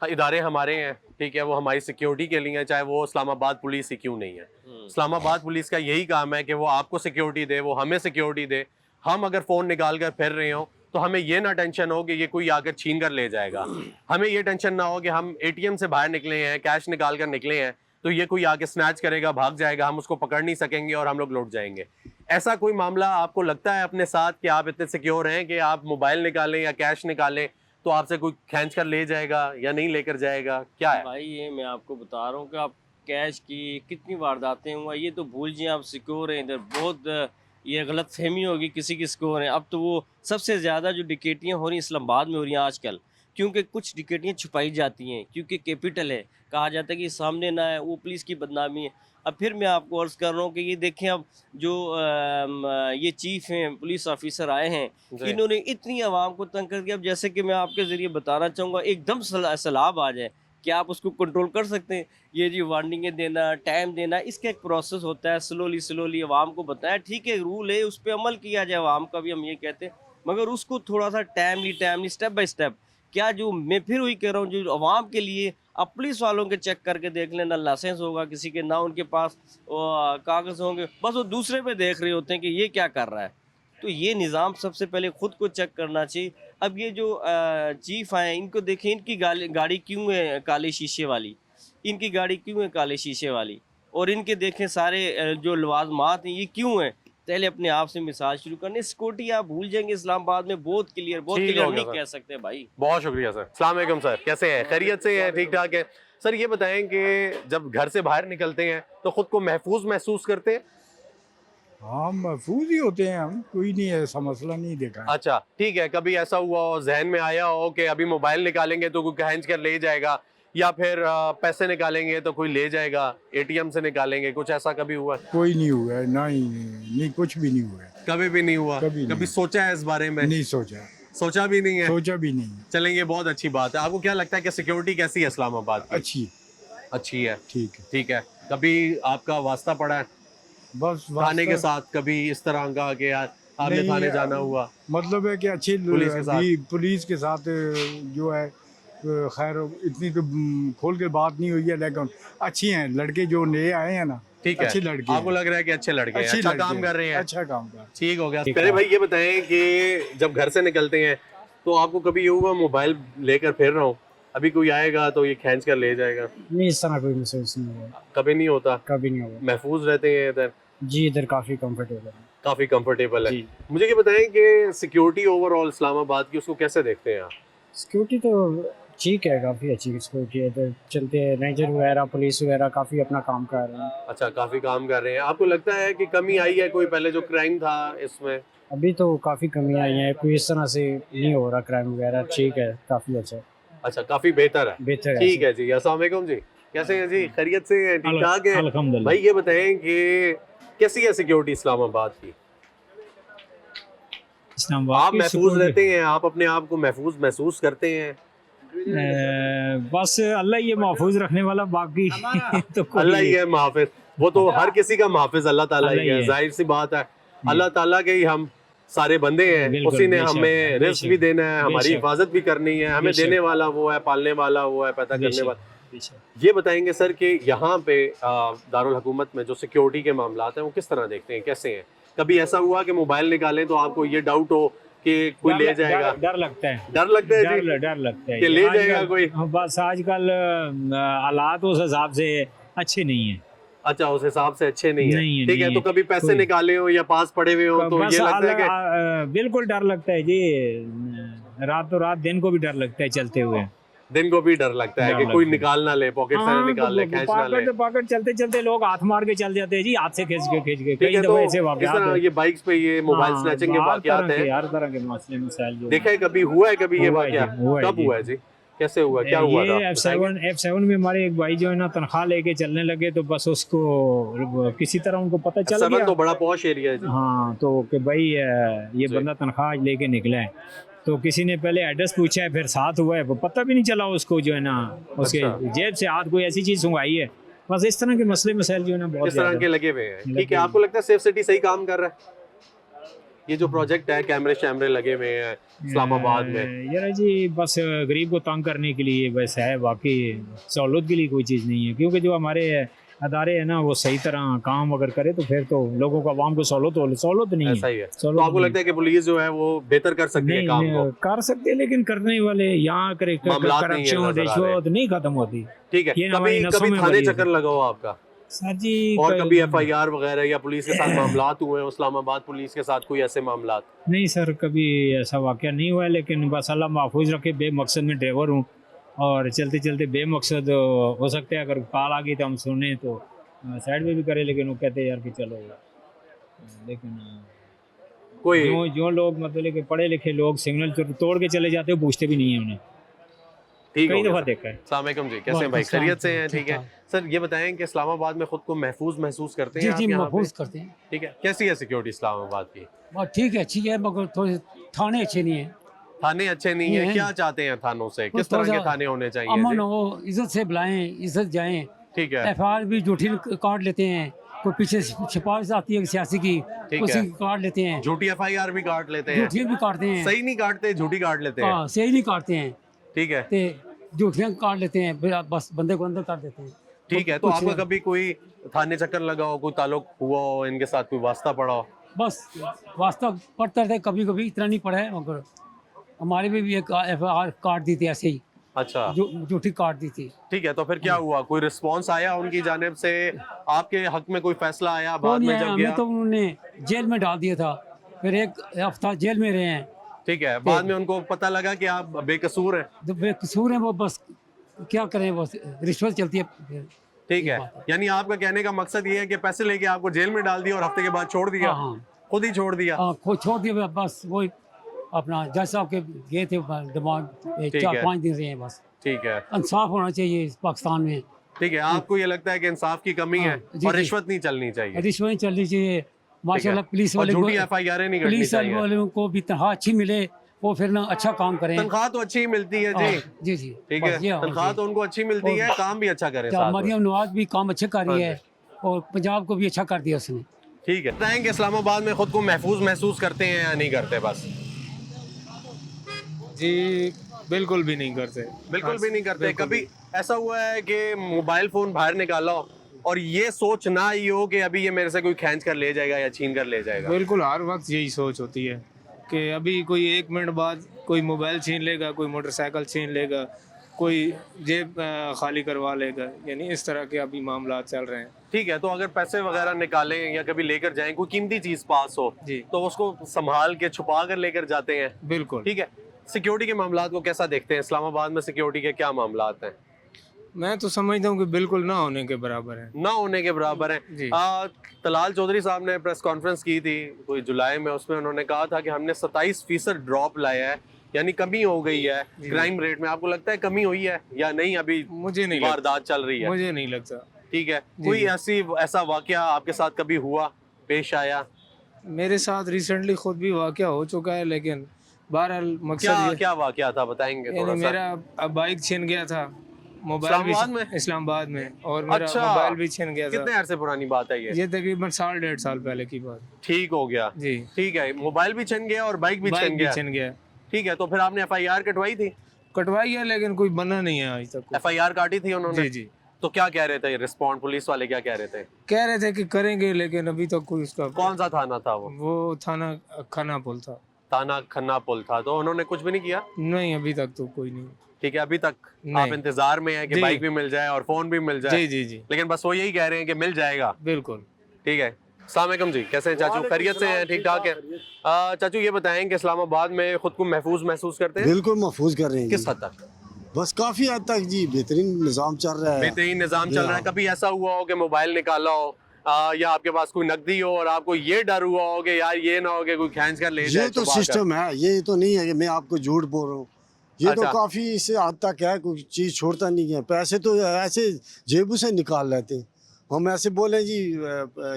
इदारे हमारे हैं, ठीक है, वो हमारी सिक्योरिटी के लिए हैं, चाहे वो इस्लामाबाद पुलिस ही क्यों नहीं है। इस्लामाबाद पुलिस का यही काम है कि वो आपको सिक्योरिटी दे, वो हमें सिक्योरिटी दे। हम अगर फ़ोन निकाल कर फिर रहे हो तो हमें ये ना टेंशन हो कि ये कोई आकर छीन कर ले जाएगा। हमें ये टेंशन ना हो कि हम एटीएम से बाहर निकले हैं, कैश निकाल कर निकले हैं, तो ये कोई आके स्नैच करेगा, भाग जाएगा, हम उसको पकड़ नहीं सकेंगे और हम लोग लौट जाएंगे। ऐसा कोई मामला आपको लगता है अपने साथ कि आप इतने सिक्योर हैं कि आप मोबाइल निकालें या कैश निकालें तो आपसे कोई खींच कर ले जाएगा या नहीं लेकर जाएगा? क्या है? भाई ये मैं आपको बता रहा हूँ कि आप कैश की कितनी वारदातें हुआ, ये तो भूल जाए आप सिक्योर हैं इधर। बहुत ये गलत फहमी होगी किसी की सिक्योर हैं। अब तो वो सबसे ज़्यादा जो डिकेटियाँ हो रही इस्लामाबाद में हो रही हैं आजकल, क्योंकि कुछ डिकेटियाँ छुपाई जाती हैं, क्योंकि कैपिटल है, कहा जाता है कि सामने ना है, वो पुलिस की बदनामी है। अब फिर मैं आपको अर्ज़ कर रहा हूँ कि ये देखें, अब जो ये चीफ हैं, पुलिस ऑफिसर आए हैं, इन्होंने इतनी आवाम को तंग कर दिया। अब जैसे कि मैं आपके ज़रिए बताना चाहूँगा, एकदम सैलाब आ जाए, क्या आप उसको कंट्रोल कर सकते हैं? ये जी वार्निंगें देना, टाइम देना, इसका एक प्रोसेस होता है। स्लोली आवाम को बताया, ठीक है रूल है, उस पर अमल किया जाए, आवाम का भी हम ये कहते हैं, मगर उसको थोड़ा सा टाइमली स्टेप बाय स्टेप। क्या जो मैं फिर वही कह रहा हूँ, जो आवाम के लिए अब पुलिस वालों के चेक करके देख लेना, लाइसेंस होगा किसी के, ना उनके पास कागज़ होंगे, बस वो दूसरे पे देख रहे होते हैं कि ये क्या कर रहा है। तो ये निज़ाम सबसे पहले ख़ुद को चेक करना चाहिए। अब ये जो चीफ आए, इनको देखें, इनकी गाड़ी क्यों है काले शीशे वाली, इनकी गाड़ी क्यों है काले शीशे वाली, और इनके देखें सारे जो लवाजमात हैं ये क्यों हैं। पहले अपने आप से मिसाल शुरू करने। सिक्योरिटी आप भूल जाएंगे इस्लामाबाद में, बहुत क्लियर नहीं कह सकते भाई। बहुत शुक्रिया सर। अस्सलाम वालेकुम सर, कैसे हैं? खैरियत से हैं? ठीक ठाक है सर। ये बताएं कि जब घर से बाहर निकलते हैं तो खुद को महफूज महसूस करते हैं? हाँ महफूज ही होते हैं हम, कोई नहीं ऐसा मसला नहीं देखा है। अच्छा ठीक है, कभी ऐसा हुआ हो, जहन में आया हो कि अभी मोबाइल निकालेंगे तो कोई खींच कर ले जाएगा, या फिर पैसे निकालेंगे तो कोई ले जाएगा, एटीएम से निकालेंगे, कुछ ऐसा कभी हुआ? कोई नहीं हुआ है, ना ही नहीं, कुछ भी नहीं हुआ है। कभी भी नहीं हुआ? कभी नहीं। कभी सोचा है इस बारे में? नहीं सोचा, सोचा भी नहीं है? सोचा भी नहीं। चलेंगे, बहुत अच्छी बात है। आपको क्या लगता है कि सिक्योरिटी कैसी है इस्लामाबाद की? अच्छी अच्छी है, ठीक है। ठीक है। कभी आपका वास्ता पड़ा है बस थाने के वास्ता- साथ, कभी इस तरह का कि यार आपने नहीं, थाने जाना हुआ? मतलब है कि अच्छी पुलिस के साथ? पुलिस के साथ जो है खैर इतनी तो खोल के बात नहीं हुई है, लेकिन अच्छी हैं लड़के जो नए आए हैं ना, ठीक है, अच्छे लड़के आपको हैं। लग रहा है कि अच्छे लड़के हैं, अच्छे अच्छा लड़के काम हैं, कर रहे हैं, अच्छा काम कर। ठीक हो गया। पहले भाई ये बताएं कि जब घर से निकलते हैं तो आपको कभी ये हुआ मोबाइल लेकर फिर रहा हूँ, अभी कोई आएगा तो ये खींच कर ले जाएगा? नहीं, इस तरह कोई महसूस नहीं हुआ, कभी नहीं होता? कभी नहीं हुआ महफूज रहते हैं इधर? जी। इधर काफ़ी कंफर्टेबल है काफी कंफर्टेबल है। जी। मुझे ये बताएं कि सिक्योरिटी ओवरऑल इस्लामाबाद की उसको कैसे देखते हैं आप? सिक्योरिटी तो ठीक है, काफ़ी अच्छी सिक्योरिटी है इधर। चलते हैं रेंजर वगैरह, पुलिस वगैरह काफ़ी अपना काम कर रहे हैं। अच्छा, काफी काम कर रहे हैं। आपको लगता है कि कमी आई है कोई पहले जो क्राइम था इसमें? अभी तो काफ़ी कमी आई है, कोई इस तरह से नहीं हो रहा क्राइम वगैरह, ठीक है, काफ़ी अच्छा है, अच्छा, काफी बेहतर है। बेहतर है। ठीक है जी। अस्सलाम वालेकुम जी, कैसे हैं जी? खैरियत से हैं? ठीक ठाक है? अल्हम्दुलिल्लाह। भाई ये बताएं कि कैसी है सिक्योरिटी इस्लामाबाद की? आप महफूज रहते हैं, आप अपने आप को महफूज महसूस करते हैं? बस अल्लाह ये महफूज रखने वाला, बाकी तो अल्लाह ही है मुहाफिज। वो तो हर किसी का मुहाफिज अल्लाह ताला ही अल्लाह है, ही है। जाहिर सी बात है। अल्लाह ताला के ही हम सारे बंदे हैं, बिल्कुल, उसी ने बेशक, हमें रिस्क बेशक, भी देना है, हमारी बेशक, हिफाजत भी करनी है, हमें बेशक। देने वाला वो है, पालने वाला वो है, पैदा करने बेशक, वाला। बेशक। ये बताएंगे सर कि यहाँ पे दारुल हुकूमत में जो सिक्योरिटी के मामलात हैं वो किस तरह देखते हैं, कैसे हैं? कभी ऐसा हुआ कि मोबाइल निकालें तो आपको ये डाउट हो कि कोई ले जाएगा? डर लगता है, डर लगता है जी डर लगता है कि ले जाएगा आजकल- कोई? बस आजकल हालात उस हिसाब से अच्छे नहीं है। अच्छा, उस हिसाब से अच्छे नहीं है, नहीं है, ठीक है। नहीं तो है। कभी पैसे कोई- निकाले हो या पास पड़े हुए हो तो बस ये लगता है कि बिल्कुल डर लगता है जी, रातों रात दिन को भी डर लगता है चलते हुए। दिन को भी डर लगता है डर कि कोई लगता है। निकाल ना ले, पॉकेट से ना निकाल ले, खींच ना ले। पॉकेट चलते चलते लोग हाथ मार के चल जाते हैं जी, हाथ से खींच के ठीक कई है। तो दफा ऐसे इस वाकयात तरह हैं। ये बाइक्स पे ये मोबाइल हाँ, स्नैचिंग के हर वाकयात तरह के- हैं, हर तरह के मसले मसाइल जो देखा है कभी? हुआ है कभी ये हुआ है वाकया? जी, हुआ है कब जी। हुआ है जी? कैसे हुआ, क्या हुआ था? ये F7 में हमारे एक भाई जो है ना तनख्वाह लेके चलने लगे, तो बस उसको किसी तरह उनको पता चल F7 गया। तो बड़ा पॉश एरिया है जी। हाँ, तो कि भाई ये जी। बंदा तनख्वाह लेके निकला है, तो किसी ने पहले एड्रेस पूछा है, फिर साथ हुआ है, वो पता भी नहीं चला उसको जो है ना, उसके अच्छा। जेब से हाथ कोई ऐसी चीज सुंघाई है। बस इस तरह के मसले मसाइल जो है ना बहुत इस तरह ज्यादा के लगे हुए हैं, लगे ठीक है। हुए आपको लगता है सेफ सिटी सही काम कर रहा है? ये जो प्रोजेक्ट है, कैमरे शैमरे लगे हुए हैं इस्लामाबाद में, यार जी बस गरीब को तंग करने के लिए बस है, बाकी सहूलत के लिए कोई चीज़ नहीं है। क्योंकि जो हमारे अदारे हैं ना, वो सही तरह काम अगर करे तो फिर तो लोगों को, आवाम को सहूलत नहीं ऐसा है। ही है। सहूलत तो आपको नहीं लगता है कि पुलिस जो है वो बेहतर कर सकती है नहीं, काम को? नहीं, कर सकते हैं, लेकिन करने वाले यहाँ मामलात नहीं है करप्शन नजर आ रहे। रिश्वत नहीं खत्म होती। ठीक है। ये हमारी कभी नसों कभी में थाने भरी है। चक्कर लगा हो आपका? सर जी और कभी FIR वगैरह या पुलिस के साथ मामलात हुए हैं, इस्लामाबाद पुलिस के साथ कोई ऐसे मामलात? नहीं सर, कभी ऐसा वाकया नहीं हुआ है, लेकिन बस अल्लाह महफूज रखे। बेमकसद में ड्राइवर हूँ और चलते चलते बेमकसद हो सकता है, अगर कॉल आ गई तो हम सुने तो साइड में भी करे, लेकिन वो कहते हैं यार कि चलो। लेकिन कोई जो लोग मतलब कि पढ़े लिखे लोग सिग्नल तोड़ के चले जाते हैं, पूछते भी नहीं है उन्हें, ठीक कई हो दफ़ा गया। देखा है। अस्सलाम वालेकुम जी, कैसे हैं भाई? खैरियत से हैं? ठीक है सर, ये बताएं कि इस्लामाबाद में खुद को महफूज महसूस करते हैं जी आप जी यहाँ महफूज पे? करते हैं। ठीक है। कैसी है सिक्योरिटी इस्लामाबाद की? ठीक है, अच्छी है, मगर थोड़े थाने अच्छे नहीं है। थाने अच्छे नहीं है? हैं। क्या चाहते हैं थानों से? किस थोड़ा तरह के सा थाने होने चाहिए अमन जी? हो, इज्जत से बुलाएं, इज्जत जाएं। ठीक है, FIR भी झूठी काट लेते हैं, कोई पीछे सिफारिश आती है सियासी की, ठीक उसी है। की काट लेते हैं, झूठी FIR भी काट लेते हैं? झूठी भी काटते हैं। सही नहीं काटते, झूठी काट लेते हैं? हाँ, सही नहीं काटते हैं, ठीक है, तो झूठियाँ काट लेते हैं, फिर बस बंदे को अंदर कर देते हैं। ठीक है। तो कुछ- आपका कभी कोई थाने चक्कर लगा हो, कोई ताल्लुक हुआ हो, इनके साथ कोई वास्ता पड़ा हो? बस वास्ता पड़ता रहता है, कभी कभी, इतना नहीं पड़ा है, मगर हमारे भी एक FIR काट दी थी ऐसे ही, अच्छा, झूठी काट दी थी। ठीक है। तो फिर क्या हुआ? कोई रिस्पांस आया उनकी जानिब से? आपके हक में कोई फैसला आया बाद में जब हमें गया? तो उन्होंने जेल में डाल दिया था, फिर एक हफ्ता जेल में रहे हैं, ठीक है। बाद में उनको पता लगा कि आप बेकसूर हैं? तो बेकसूर हैं वो, बस क्या करें, बस रिश्वत चलती है। ठीक है। यानी आपका कहने का मकसद ये है कि पैसे लेके आपको जेल में डाल दिया और हफ्ते के बाद छोड़ दिया? हाँ, खुद ही छोड़ दिया? हाँ, खुद छोड़ दिया, बस वही अपना जज साहब के गए थे दिमाग, ठीक है। 4-5 दिन रहे हैं बस। ठीक है, इंसाफ होना चाहिए इस पाकिस्तान में, ठीक है। आपको ये लगता है कि इंसाफ की कमी है हाँ, जी, और जी। रिश्वत नहीं चलनी चाहिए? रिश्वत चलनी चाहिए। माशाल्लाह पुलिस और वाले झूठी को, FIR नहीं करनी पुलिस चाहिए? वालों को भी तनख्वाह अच्छी मिले, वो फिर ना अच्छा काम करें। तनख्वाह तो अच्छी ही मिलती है जी। जी जी ठीक है, तनख्वाह तो उनको अच्छी मिलती है, काम भी अच्छा करें साथ में। मरियम नवाज भी काम अच्छे कर रही है और पंजाब को भी अच्छा कर दिया उसने। ठीक है, बताएं कि इस्लामाबाद में खुद को महफूज महसूस करते हैं या नहीं करते? बस जी बिल्कुल भी नहीं करते, बिल्कुल भी नहीं करते। कभी ऐसा हुआ है कि मोबाइल फोन बाहर निकाला हो और ये सोच ना आई हो कि अभी ये मेरे से कोई खींच कर ले जाएगा या छीन कर ले जाएगा? बिल्कुल हर वक्त यही सोच होती है कि अभी कोई 1 मिनट बाद कोई मोबाइल छीन लेगा, कोई मोटरसाइकिल छीन लेगा, कोई जेब खाली करवा लेगा, यानी इस तरह के अभी मामला चल रहे हैं। ठीक है, तो अगर पैसे वगैरह निकालें या कभी लेकर जाएं, कोई कीमती चीज पास हो जी तो उसको संभाल के छुपा कर लेकर जाते हैं। बिल्कुल। ठीक है, सिक्योरिटी के मामलात को कैसा देखते हैं? इस्लामाबाद में सिक्योरिटी के क्या मामलात हैं? मैं तो समझता हूँ कि बिल्कुल ना होने के बराबर है। ना होने के बराबर जी। है। तलाल चौधरी साहब ने प्रेस कॉन्फ्रेंस की थी कोई जुलाई में, उसमें उन्होंने कहा था कि हमने 27% ड्रॉप लाया है, यानी कमी हो गई है क्राइम रेट में। आपको लगता है कमी हुई है या नहीं? अभी मुझे नहीं वारदात चल रही है। मुझे नहीं लगता। ठीक है, कोई ऐसा वाकया आपके साथ कभी हुआ, पेश आया? मेरे साथ रिसेंटली खुद भी वाकया हो चुका है, लेकिन बहरहाल मकसद क्या वाकया था बताएंगे थोड़ा सा? मेरा बाइक छिन गया था, मोबाइल भी इस्लामाबाद में, और मेरा मोबाइल भी छिन गया था। कितने अरसे पुरानी बात है ये? तकरीबन 1.5 साल पहले की बात। ठीक हो गया जी। ठीक है, मोबाइल भी छिन गया और बाइक भी छिन गया। ठीक है, तो फिर आपने FIR कटवाई थी? कटवाई है, लेकिन कोई बना नहीं है आज तक। FIR काटी थी उन्होंने? जी जी। तो क्या कह रहे थे रिस्पॉन्ड पुलिस वाले, क्या कह रहे थे? कह रहे थे कि करेंगे, लेकिन अभी तक कोई उसका। कौन सा थाना था वो? वो थाना खन्ना पुल था। थाना खन्ना पुल था, तो उन्होंने कुछ भी नहीं किया? नहीं, अभी तक तो कोई नहीं। ठीक है, अभी तक आप इंतजार में हैं कि बाइक भी मिल जाए और फोन भी मिल जाए? जी जी जी। लेकिन बस वो यही कह रहे हैं कि मिल जाएगा। बिल्कुल। ठीक है, अस्सलाम वालेकुम जी, कैसे हैं चाचू? खैरियत से हैं? ठीक ठाक है। चाचू ये बताएं कि इस्लामाबाद में खुद को महफूज महसूस करते हैं? बिल्कुल महफूज कर रहे हैं। किस हद तक? बस काफी हद तक जी, बेहतरीन निज़ाम चल रहा है। बेहतरीन निज़ाम चल रहा है। कभी ऐसा हुआ हो कि मोबाइल निकाला हो या आपके पास कोई नकदी हो और आपको ये डर हुआ हो कि यार ये ना हो कि कोई खींच कर ले जाए? ये तो सिस्टम है, ये तो नहीं है कि मैं आपको झूठ बोल रहा हूँ। ये तो काफी इससे हद तक है, कोई चीज छोड़ता नहीं है। पैसे तो ऐसे जेबों से निकाल लेते हैं, हम ऐसे बोले जी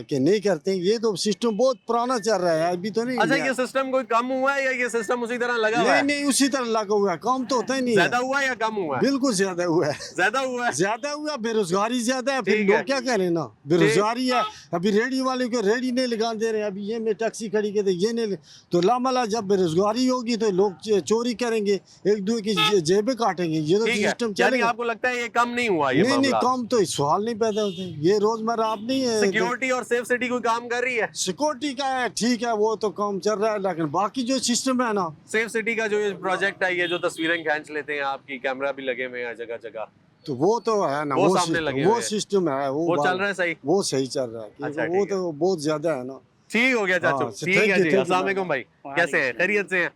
कि नहीं करते। ये तो सिस्टम बहुत पुराना चल रहा है, अभी तो नहीं। अच्छा, ये सिस्टम कोई कम हुआ है या ये सिस्टम उसी तरह लगा हुआ है? नहीं, उसी तरह लगा हुआ है, कम तो होता ही नहीं। ज्यादा हुआ है या कम हुआ है? बिल्कुल ज्यादा हुआ है। ज्यादा हुआ है? ज्यादा हुआ, बेरोजगारी ज्यादा है, फिर लोग क्या करें ना, बेरोजगारी है। अभी रेडी वाले को रेडी नहीं लगा दे रहे, अभी ये मैं टैक्सी खड़ी के ये नहीं, तो लामला जब बेरोजगारी होगी तो लोग चोरी करेंगे, एक दूसरे की जेबें काटेंगे। ये तो सिस्टम चलेगा। आपको लगता है ये कम नहीं हुआ? नहीं, कम तो सवाल नहीं पैदा होते, ये रोजमर्रा आप नहीं। सिक्योरिटी और सेफ सिटी कोई काम कर रही है? सिक्योरिटी का है, ठीक है, वो तो काम चल रहा है, लेकिन बाकी जो सिस्टम है ना, सेफ सिटी का जो प्रोजेक्ट है, ये जो तस्वीरें खींच लेते हैं आपकी, कैमरा भी लगे हुए हैं जगह जगह, तो वो तो है ना, वो सामने लगे वो सिस्टम है, वो चल रहा है सही? वो सही चल रहा है। अच्छा, वो तो बहुत ज्यादा है ना। ठीक हो गया चाचू। ठीक है जी, अस्सलाम वालेकुम भाई, कैसे हैं? खैरियत से हैं?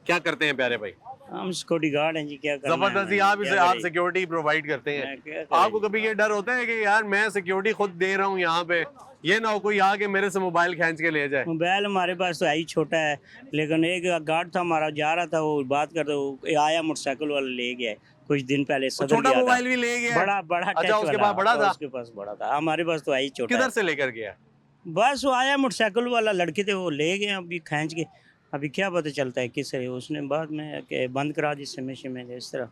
क्या करते हैं प्यारे भाई? हम सिक्योरिटी गार्ड हैं जी। क्या करना है? जबरदस्ती आप सिक्योरिटी प्रोवाइड करते हैं। आपको कभी ये डर होता है कि यार मैं सिक्योरिटी खुद दे रहा हूँ यहाँ पे, ये ना हो कोई आके मेरे से मोबाइल खींच के ले जाए? मोबाइल हमारे पास तो है ही छोटा है, लेकिन एक गार्ड था हमारा, जा रहा था, वो बात करते, वो आया मोटरसाइकिल वाला ले गया कुछ दिन पहले। छोटा मोबाइल भी ले गया? बड़ा अच्छा, उसके पास बड़ा था? उसके पास बड़ा था, हमारे पास तो है ही छोटा। किधर से लेकर गया? बस वो आया मोटरसाइकिल वाला, लड़के थे, वो ले गए अभी खींच के। अभी क्या पता चलता है किस है, उसने बाद में बंद करा दी समय इस तरह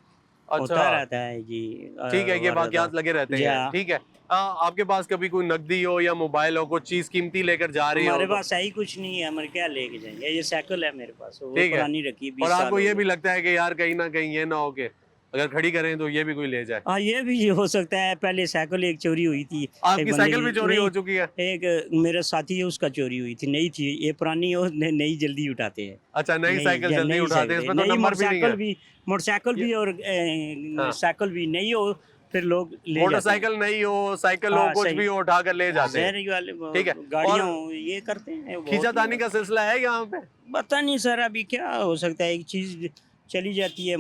होता रहता है जी। ठीक है, ये वाकयात लगे रहते हैं। ठीक है, आपके पास कभी कोई नकदी हो या मोबाइल हो, कुछ चीज कीमती लेकर जा रही हो? हमारे पास ही कुछ नहीं है, हमारे क्या लेके जाएंगे? ये साइकिल है मेरे पास, वो पुरानी रखी 20 और साल। आपको ये भी लगता है कि यार कहीं ना कहीं ये ना हो के अगर खड़ी करें तो ये भी कोई ले जाए? हाँ, ये भी हो सकता है। पहले साइकिल एक चोरी हुई थी। आपकी साइकिल भी चोरी हो चुकी है? एक मेरा साथी है, उसका चोरी हुई थी, नई थी, ये पुरानी और नई जल्दी उठाते हैं। अच्छा, नई साइकिल जल्दी उठाते हैं, इसमें तो नंबर भी नहीं है। मोटरसाइकिल भी और साइकिल भी नहीं हो, फिर लोग मोटरसाइकिल नहीं हो, साइकिल हो, कुछ भी हो, उठा कर ले जाते हैं। ठीक है, गाड़ियाँ ये करते हैं। खींचातानी का सिलसिला है यहाँ पे? पता नहीं सर, अभी क्या हो सकता है, एक चीज चली जाती है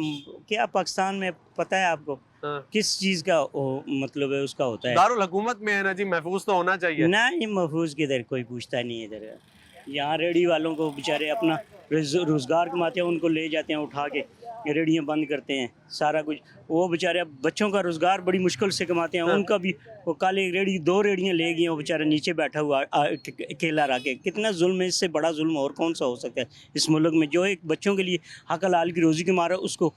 क्या पाकिस्तान में, पता है आपको किस चीज का मतलब है उसका होता है? दारुल हुकूमत में है ना जी, महफूज तो होना चाहिए। नहीं, महफूज किधर, कोई पूछता नहीं है इधर। यहाँ रेडी वालों को बेचारे अपना रोजगार कमाते हैं, उनको ले जाते हैं उठा के, रेडियाँ बंद करते हैं, सारा कुछ। वो बेचारे बच्चों का रोज़गार बड़ी मुश्किल से कमाते हैं, उनका भी वो काली रेडी 2 रेडियाँ ले गई हैं, वो बेचारा नीचे बैठा हुआ अकेला रह के। कितना जुल्म है, इससे बड़ा जुल्म और कौन सा हो सकता है इस मुल्क में? जो एक बच्चों के लिए हक हलाल की रोज़ी के मारे उसको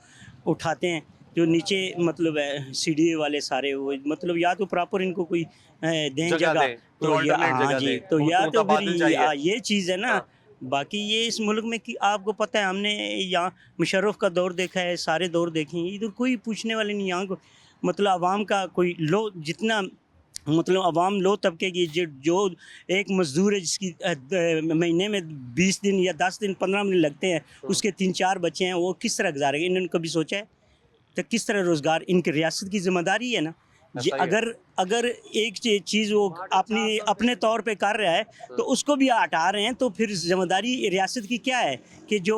उठाते हैं, जो नीचे मतलब सीढ़ी वाले सारे वो मतलब या तो प्रॉपर इनको कोई दें जगह, तो हाँ जी, तो या तो फिर ये चीज़ है ना। बाकी ये इस मुल्क में कि आपको पता है, हमने यहाँ मुशर्रफ का दौर देखा है, सारे दौर देखे हैं, इधर कोई पूछने वाले नहीं। यहाँ को मतलब आवाम का कोई लो जितना मतलब आवाम लो तबके की जो एक मज़दूर है जिसकी महीने में 20 दिन या 10 दिन 15 दिन लगते हैं, उसके 3-4 बच्चे हैं, वो किस तरह गुजारेंगे? इन्होंने कभी सोचा है? तो किस तरह रोज़गार, इनकी रियासत की ज़िम्मेदारी है ना। ये अगर एक चीज़ वो अपने तौर पे कर रहा है तो उसको भी हटा रहे हैं, तो फिर जिम्मेदारी रियासत की क्या है कि जो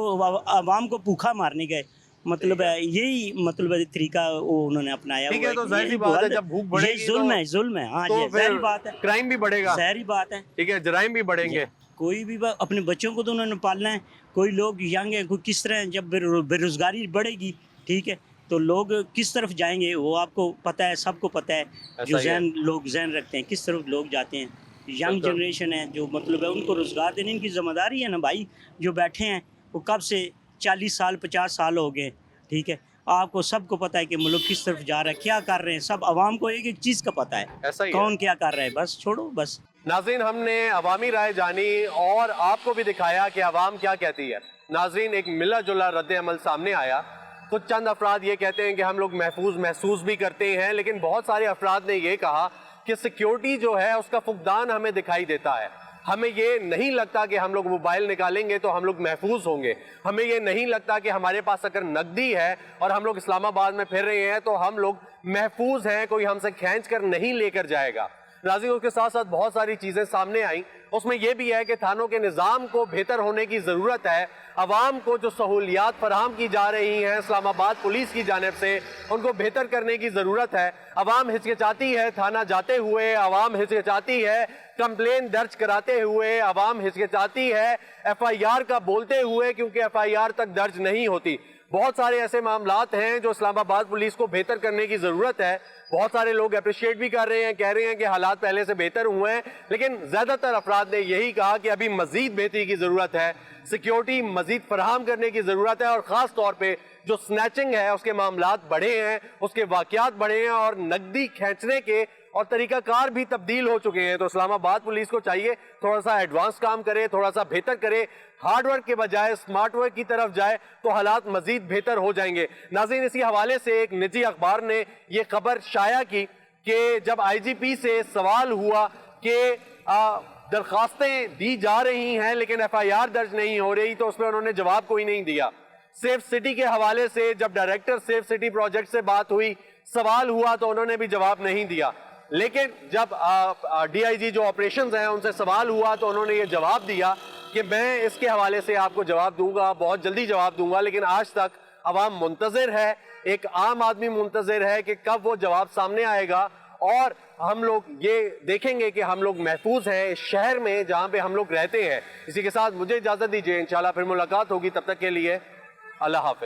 आवाम को भूखा मारने गए? मतलब यही मतलब तरीका वो उन्होंने अपनाया। ठीक है, तो जाहिर सी बात है जब भूख बढ़ेगी जुल्म है। हाँ, तो ये ज़ाहिर बात है, क्राइम भी बढ़ेगा, ज़ाहिर बात है। ठीक है, जराइम भी बढ़ेंगे। कोई भी अपने बच्चों को तो उन्होंने पालना है। कोई लोग यंग है, कोई किस तरह जब बेरोज़गारी बढ़ेगी, ठीक है, तो लोग किस तरफ जाएंगे वो आपको पता है, सबको पता है। जो लोग जहन रखते हैं किस तरफ लोग जाते हैं। यंग जनरेशन है जो मतलब है, उनको रोज़गार देने इनकी ज़िम्मेदारी है ना भाई। जो बैठे हैं वो कब से 40 साल 50 साल हो गए, ठीक है, आपको सबको पता है कि मुल्क किस तरफ जा रहा है, क्या कर रहे हैं। सब आवाम को एक एक चीज़ का पता है, कौन क्या कर रहा है। बस छोड़ो बस। नाज़रीन, हमने अवामी राय जानी और आपको भी दिखाया कि अवाम क्या कहती है। नाज़रीन, एक मिला जुला रद्द अमल सामने आया। कुछ चंद अफराद ये कहते हैं कि हम लोग महफूज महसूस भी करते हैं, लेकिन बहुत सारे अफराद ने ये कहा कि सिक्योरिटी जो है उसका फुकदान हमें दिखाई देता है। हमें ये नहीं लगता कि हम लोग मोबाइल निकालेंगे तो हम लोग महफूज होंगे। हमें ये नहीं लगता कि हमारे पास अगर नकदी है और हम लोग इस्लामाबाद में फिर रहे हैं तो हम लोग महफूज हैं, कोई हमसे खींच कर नहीं लेकर जाएगा। नाज़रीन, उसके साथ साथ बहुत सारी चीज़ें सामने आई। उसमें यह भी है कि थानों के निज़ाम को बेहतर होने की ज़रूरत है। अवाम को जो सहूलियात फराहम की जा रही हैं इस्लामाबाद पुलिस की जानिब से, उनको बेहतर करने की ज़रूरत है। अवाम हिचकिचाती है थाना जाते हुए, अवाम हिचकिचाती है कंप्लेन दर्ज कराते हुए, अवाम हिचकिचाती है FIR का बोलते हुए, क्योंकि FIR तक दर्ज नहीं होती। बहुत सारे ऐसे मामलात हैं जो इस्लामाबाद पुलिस को बेहतर करने की ज़रूरत है। बहुत सारे लोग अप्रिशिएट भी कर रहे हैं, कह रहे हैं कि हालात पहले से बेहतर हुए हैं, लेकिन ज़्यादातर अफराद ने यही कहा कि अभी मज़ीद बेहतरी की ज़रूरत है, सिक्योरिटी मज़ीद फराहम करने की ज़रूरत है। और ख़ास तौर पे जो स्नैचिंग है उसके मामलात बढ़े हैं, उसके वाक़यात बढ़े हैं और नकदी खींचने के और तरीक़ाकार भी तब्दील हो चुके हैं। तो इस्लामाबाद पुलिस को चाहिए थोड़ा सा एडवांस काम करे, थोड़ा सा बेहतर करे, हार्ड वर्क के बजाय स्मार्ट वर्क की तरफ जाए तो हालात मजीद बेहतर हो जाएंगे। नाज़रीन, इसी हवाले से एक निजी अखबार ने यह खबर शाया की कि जब IGP से सवाल हुआ कि दरखास्तें दी जा रही हैं लेकिन FIR दर्ज नहीं हो रही, तो उसमें उन्होंने जवाब कोई नहीं दिया। सेफ सिटी के हवाले से जब डायरेक्टर सेफ सिटी प्रोजेक्ट से बात हुई, सवाल हुआ, तो उन्होंने भी जवाब नहीं दिया। लेकिन जब DIG जो ऑपरेशंस हैं उनसे सवाल हुआ तो उन्होंने ये जवाब दिया कि मैं इसके हवाले से आपको जवाब दूंगा, बहुत जल्दी जवाब दूंगा। लेकिन आज तक अवाम मुंतज़िर है, एक आम आदमी मुंतज़िर है कि कब वो जवाब सामने आएगा और हम लोग ये देखेंगे कि हम लोग महफूज हैं इस शहर में जहाँ पे हम लोग रहते हैं। इसी के साथ मुझे इजाज़त दीजिए, इंशाल्लाह फिर मुलाकात होगी, तब तक के लिए अल्लाह हाफ़िज़।